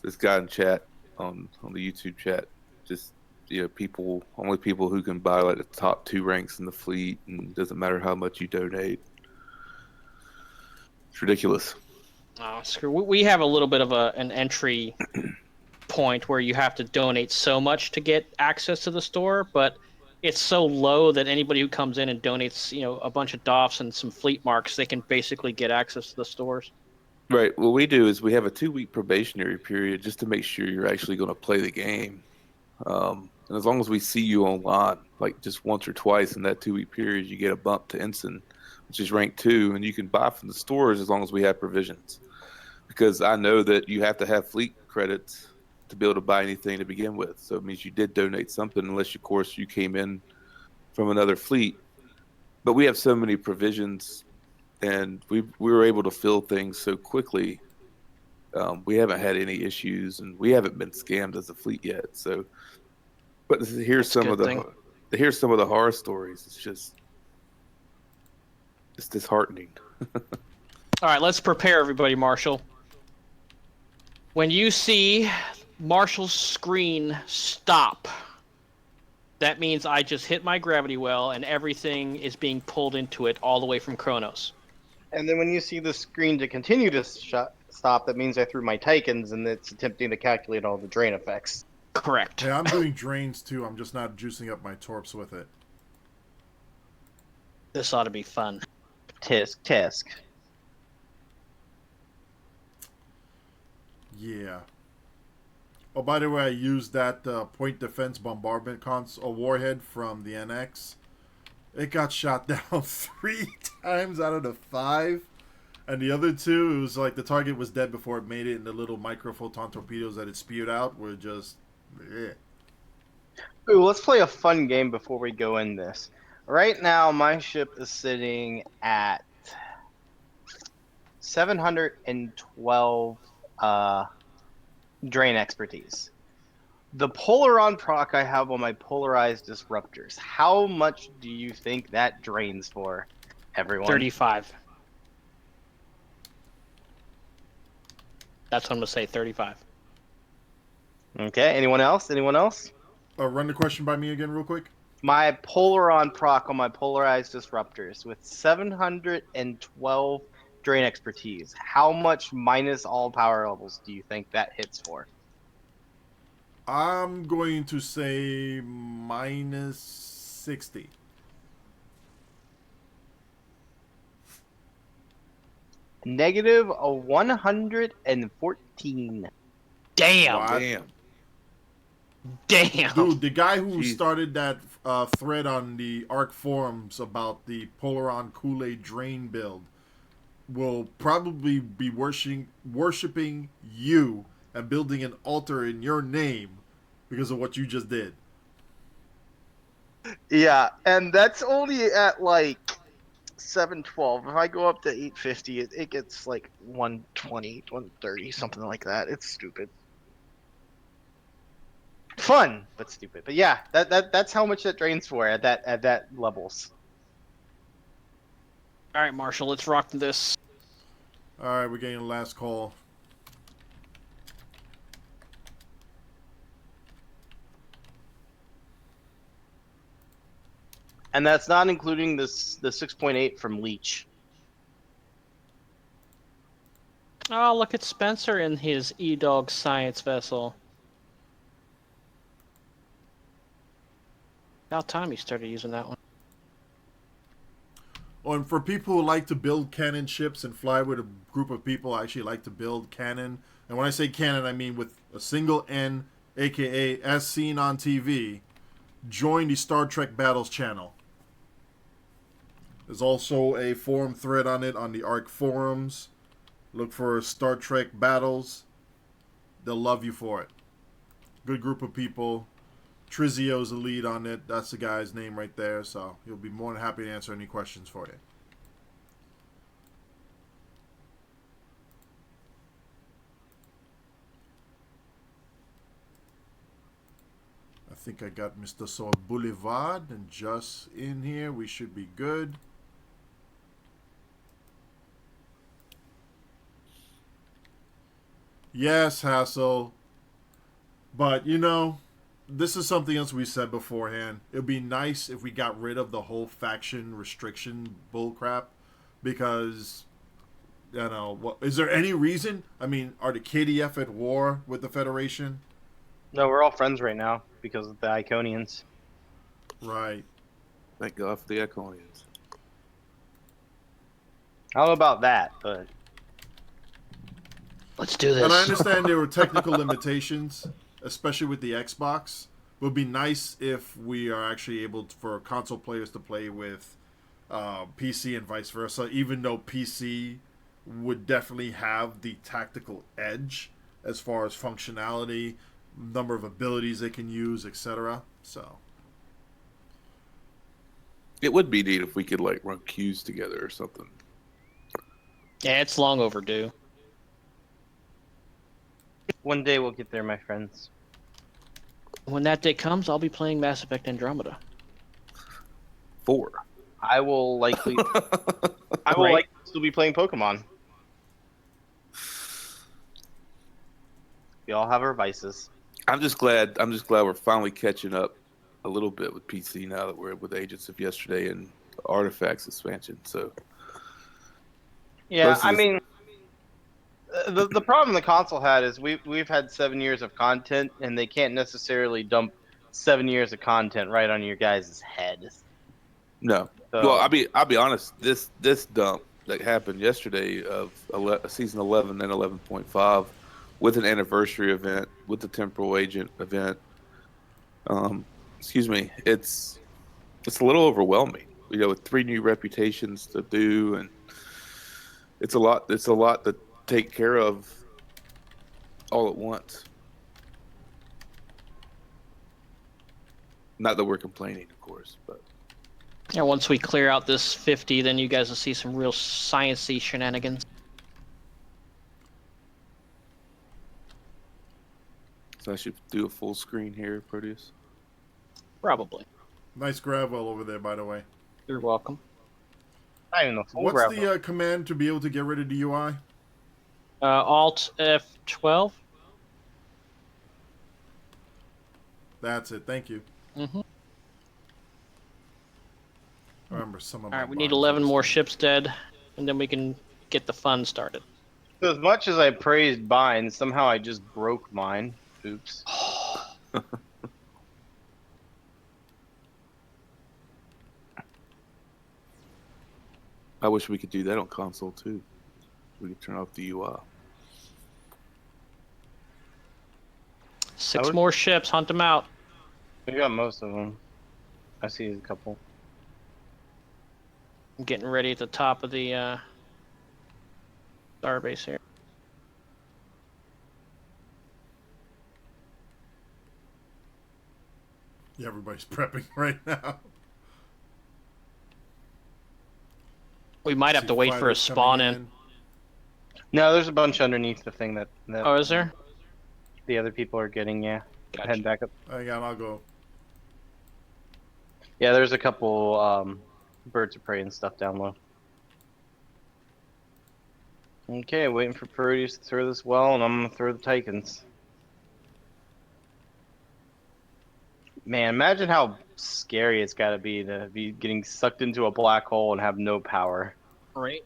this guy in chat on the YouTube chat. Just only people who can buy like the top 2 ranks in the fleet, and it doesn't matter how much you donate. It's ridiculous. Oh, screw. We have a little bit of an entry point where you have to donate so much to get access to the store, but it's so low that anybody who comes in and donates, a bunch of DOFs and some fleet marks, they can basically get access to the stores. Right. What we do is we have a 2-week probationary period just to make sure you're actually going to play the game. And as long as we see you online, like just once or twice in that 2-week period, you get a bump to Ensign, which is rank 2, and you can buy from the stores as long as we have provisions. Because I know that you have to have fleet credits to be able to buy anything to begin with. So it means you did donate something, unless, of course, you came in from another fleet. But we have so many provisions, and we were able to fill things so quickly. We haven't had any issues, and we haven't been scammed as a fleet yet. So, but here's some of the horror stories. It's disheartening. All right, let's prepare everybody, Marshall. When you see Marshall's screen stop, that means I just hit my gravity well and everything is being pulled into it all the way from Kronos. And then when you see the screen to continue to stop, that means I threw my Tychons and it's attempting to calculate all the drain effects. Correct. Hey, I'm doing drains too. I'm just not juicing up my torps with it. This ought to be fun. Tisk. Yeah. Oh, by the way, I used that point defense bombardment warhead from the NX. It got shot down 3 times out of the 5. And the other 2, it was like the target was dead before it made it, and the little microphoton torpedoes that it spewed out were just... Ooh, let's play a fun game before we go in this. Right now, my ship is sitting at 712 drain expertise. The Polaron proc I have on my polarized disruptors, how much do you think that drains for, everyone? 35. That's what I'm going to say, 35. Okay, anyone else? Run the question by me again real quick. My Polaron proc on my polarized disruptors with 712 drain expertise. How much minus all power levels do you think that hits for? I'm going to say minus 60. Negative 114. Damn. What? Damn. Dude, the guy who Jeez. started that thread on the ARC forums about the Polaron Kool-Aid drain build will probably be worshiping you and building an altar in your name because of what you just did. Yeah, and that's only at like 712. If I go up to 850, it gets like 120, 130, something like that. It's stupid. Fun, but stupid. But yeah, that's how much that drains for at that levels. All right, Marshall, let's rock this. All right, we're getting the last call. And that's not including the 6.8 from Leech. Oh, look at Spencer in his E-Dog science vessel. About time he started using that one. Oh, and for people who like to build cannon ships and fly with a group of people, I actually like to build cannon And when I say canon, I mean with a single N, aka as seen on TV, join the Star Trek Battles channel. There's also a forum thread on it on the ARC forums. Look for Star Trek Battles. They'll love you for it. Good group of people. Trizio's the lead on it. That's the guy's name right there. So he'll be more than happy to answer any questions for you. I think I got Mr. Saw Boulevard and just in here. We should be good. Yes, Hassel. But, you know, this is something else we said beforehand. It would be nice if we got rid of the whole faction restriction bullcrap. Because, you know, what, is there any reason? I mean, are the KDF at war with the Federation? No, we're all friends right now because of the Iconians. Right. Thank God for the Iconians. I don't know about that, but Let's do this. And I understand there were technical limitations, especially with the Xbox. It would be nice if we are actually able for console players to play with PC and vice versa, even though PC would definitely have the tactical edge as far as functionality, number of abilities they can use, etc. So It would be neat if we could like run queues together or something. Yeah, it's long overdue. one day we'll get there, my friends. When that day comes, I'll be playing Mass Effect Andromeda. 4. I will likely still be playing Pokemon. We all have our vices. I'm just glad we're finally catching up a little bit with PC now that we're with Agents of Yesterday and Artifacts expansion. So Yeah, Versus- I mean, the problem the console had is we've had 7 years of content, and they can't necessarily dump 7 years of content right on your guys' head. no. So, Well, I'll be honest. This dump that happened yesterday of season 11 and 11.5 with an anniversary event with the temporal agent event. Excuse me. It's a little overwhelming. You know, with 3 new reputations to do, and it's a lot. It's a lot to take care of all at once. Not that we're complaining, of course, but Yeah, once we clear out this 50, then you guys will see some real sciencey shenanigans. so I should do a full screen here, Proteus. Probably. nice Gravwell over there, by the way. You're welcome. I don't even know. Full What's grapple. the command to be able to get rid of the UI? Alt F12. That's it. Thank you. Mm-hmm. I remember some of All my right, we need buttons 11 on more this thing. ships dead, and then we can get the fun started. So as much as I praised mine, somehow I just broke mine. Oops. I wish we could do that on console too. We could turn off the UI. 6 more ships, hunt them out. We got most of them. I see a couple. I'm getting ready at the top of the starbase here. Yeah, everybody's prepping right now. We might have See to wait for a fighters spawn coming in. No, there's a bunch underneath the thing that Oh, is there? the other people are getting. Yeah, Gotcha. head back up. Hang on, I'll go. Yeah, there's a couple birds of prey and stuff down low. Okay, waiting for Protius to throw this well, and I'm gonna throw the Titans. Man, imagine how scary it's got to be getting sucked into a black hole and have no power. Right.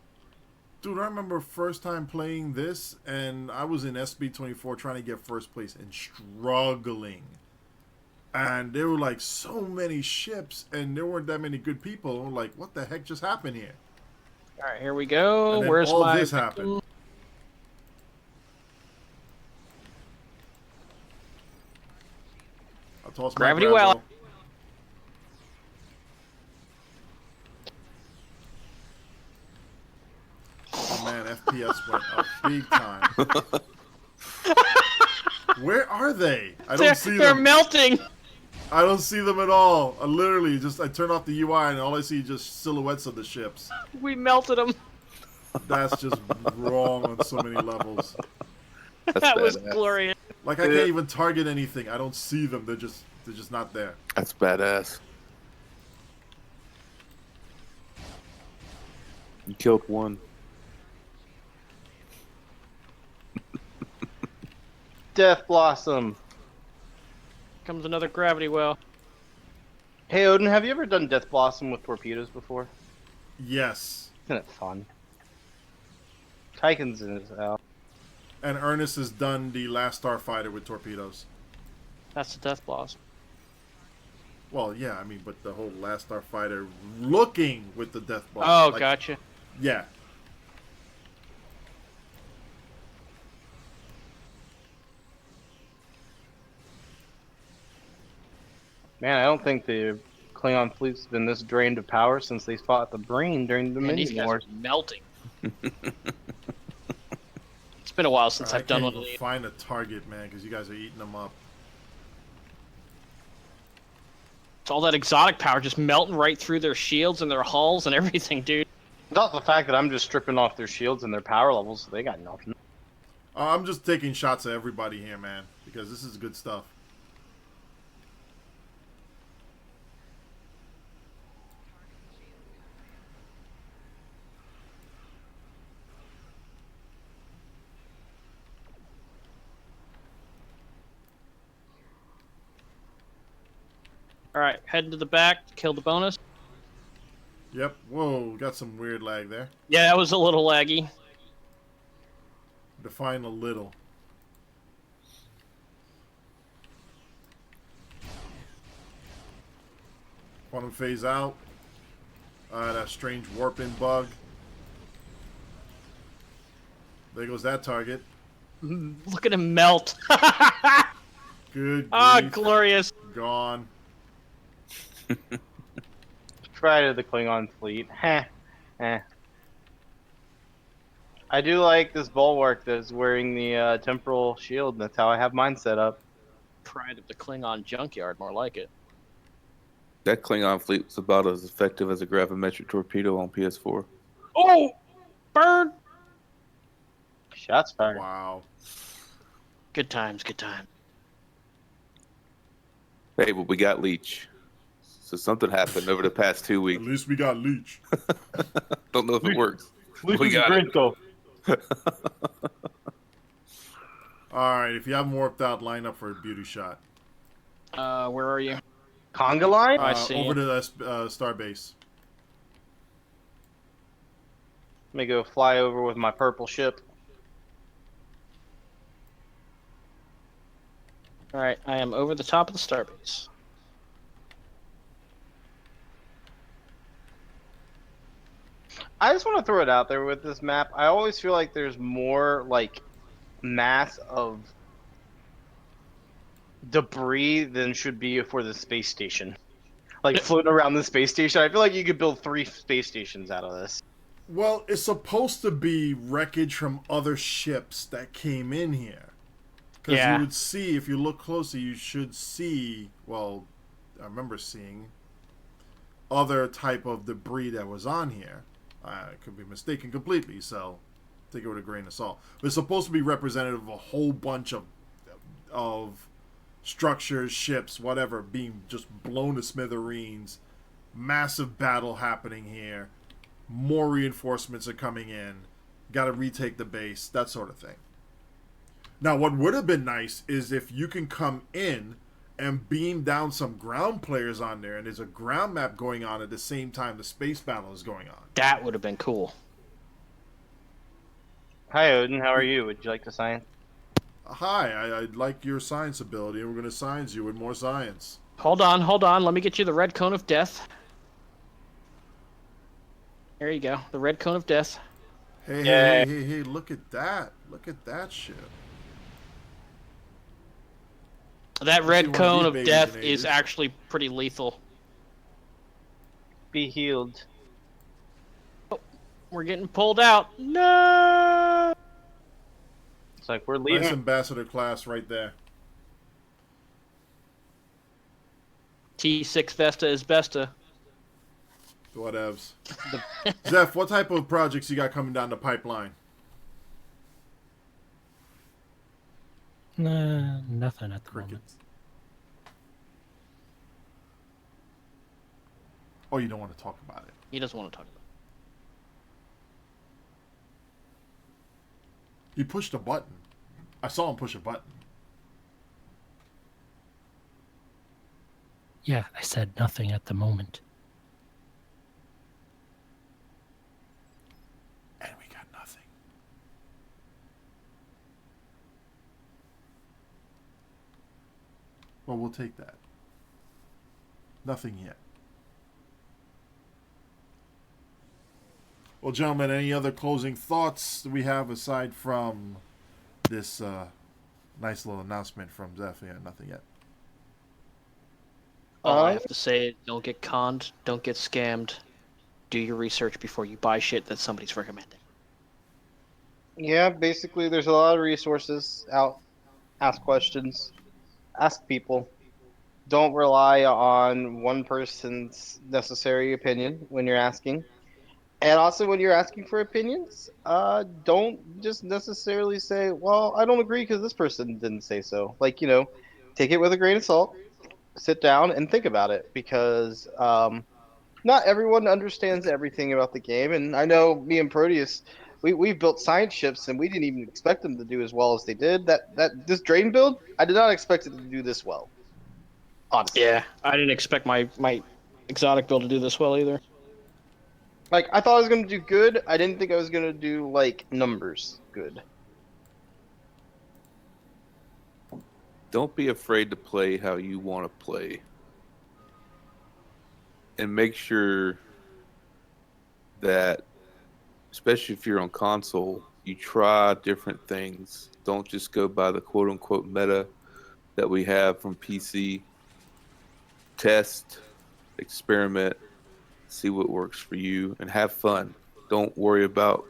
Dude, I remember first time playing this, and I was in SB24 trying to get first place and struggling. And there were like so many ships, and there weren't that many good people. I'm like, what the heck just happened here? All right, here we go. And then Where's all my this victim? happened. I'll toss my Gravity Gravel. well. Oh man, FPS went up big time. Where are they? I don't see They're them. melting. I don't see them at all. I literally I turn off the UI and all I see is just silhouettes of the ships. We melted them. That's just wrong on so many levels. That was badass. glorious. Like I can't even target anything. I don't see them. They're just not there. That's badass. You killed one. Death Blossom. Comes another gravity well. Hey Odin, have you ever done Death Blossom with torpedoes before? Yes. Isn't it fun? Tychon's in his out. And Ernest has done the Last Starfighter with torpedoes. That's the Death Blossom. Well, yeah, I mean, but the whole Last Starfighter looking with the Death Blossom. Oh, like, gotcha. Yeah. Man, I don't think the Klingon fleet's been this drained of power since they fought the Brain during the Man, these Minion guys Wars. are melting. It's been a while since I I've done can't one of even these. find a target, man, because you guys are eating them up. It's all that exotic power just melting right through their shields and their hulls and everything, dude. Not the fact that I'm just stripping off their shields and their power levels, so they got nothing. I'm just taking shots at everybody here, man, because this is good stuff. Alright, heading to the back, kill the bonus. Yep. Whoa, got some weird lag there. Yeah, that was a little laggy. Define a little. Quantum phase out. That strange warping bug. There goes that target. Look at him melt. Good. Ah, grief. glorious. Gone. Try to the Klingon fleet. Heh. Eh. I do like this bulwark that's wearing the temporal shield. That's how I have mine set up. Pride of the Klingon junkyard, more like it. That Klingon fleet was about as effective as a gravimetric torpedo on PS4. Oh! Burn! Shots fired. Wow. Good times, good times. Hey, but we got Leech. So something happened over the past 2 At weeks. least we got Leech. Don't know if it works. We got it. Alright, if you haven't warped out, line up for a beauty shot. Where are you? Conga line? I see. Over to the starbase. Let me go fly over with my purple ship. Alright, I am over the top of the starbase. I just want to throw it out there with this map. I always feel like there's more like mass of debris than should be for the space station. Like floating around the space station. I feel like you could build 3 space stations out of this. Well, it's supposed to be wreckage from other ships that came in here. Because Yeah. you would see, if you look closely, you should see, well, I remember seeing other type of debris that was on here. I could be mistaken completely, so take it with a grain of salt. But it's supposed to be representative of a whole bunch of structures, ships, whatever, being just blown to smithereens. Massive battle happening here. More reinforcements are coming in. Got to retake the base, that sort of thing. Now, what would have been nice is if you can come in and beam down some ground players on there, and there's a ground map going on at the same time the space battle is going on. That would have been cool. Hi Odin, how are you? Would you like to science? Hi, I'd like your science ability, and we're going to science you with more science. Hold on. Let me get you the red cone of death. There you go. The red cone of death. Hey, look at that. Look at that shit. That red one of cone these of babies death in is ages. actually pretty lethal. Be healed. We're getting pulled out. No. It's like we're Nice leaving. ambassador class right there. T6 Vesta is Vesta. Whatevs. Zeph, what type of projects you got coming down the pipeline? Nothing at the moment. Crickets. Oh, you don't want to talk about it. He doesn't want to talk about He pushed a button. I saw him push a button. Yeah, I said nothing at the moment. And we got nothing. Well, we'll take that. Nothing yet. Well, gentlemen, any other closing thoughts that we have aside from this nice little announcement from Zeph? Yeah, nothing yet. All I have to say is don't get conned, don't get scammed. Do your research before you buy shit that somebody's recommending. Yeah, basically, there's a lot of resources out. Ask questions. Ask people. Don't rely on one person's necessary opinion when you're asking. And also, when you're asking for opinions, don't just necessarily say, well, I don't agree because this person didn't say so. Like, take it with a grain of salt. Sit down and think about it because not everyone understands everything about the game. And I know me and Proteus, we've built science ships and we didn't even expect them to do as well as they did. This drain build, I did not expect it to do this well. Honestly. Yeah, I didn't expect my exotic build to do this well either. Like, I thought I was going to do good. I didn't think I was going to do, like, numbers good. Don't be afraid to play how you want to play. And make sure that, especially if you're on console, you try different things. Don't just go by the quote-unquote meta that we have from PC. Test, experiment, see what works for you, and have fun. Don't worry about,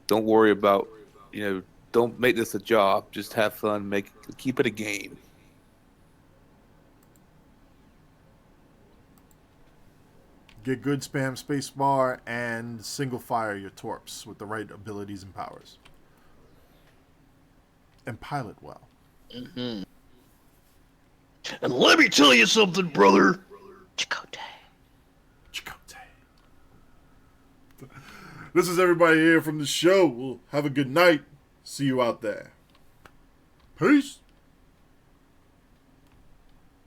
don't make this a job. Just have fun. Keep it a game. Get good spam spacebar and single fire your torps with the right abilities and powers. And pilot well. Mm-hmm. And let me tell you something, brother. Chicote. This is everybody here from the show. We'll have a good night. See you out there. Peace.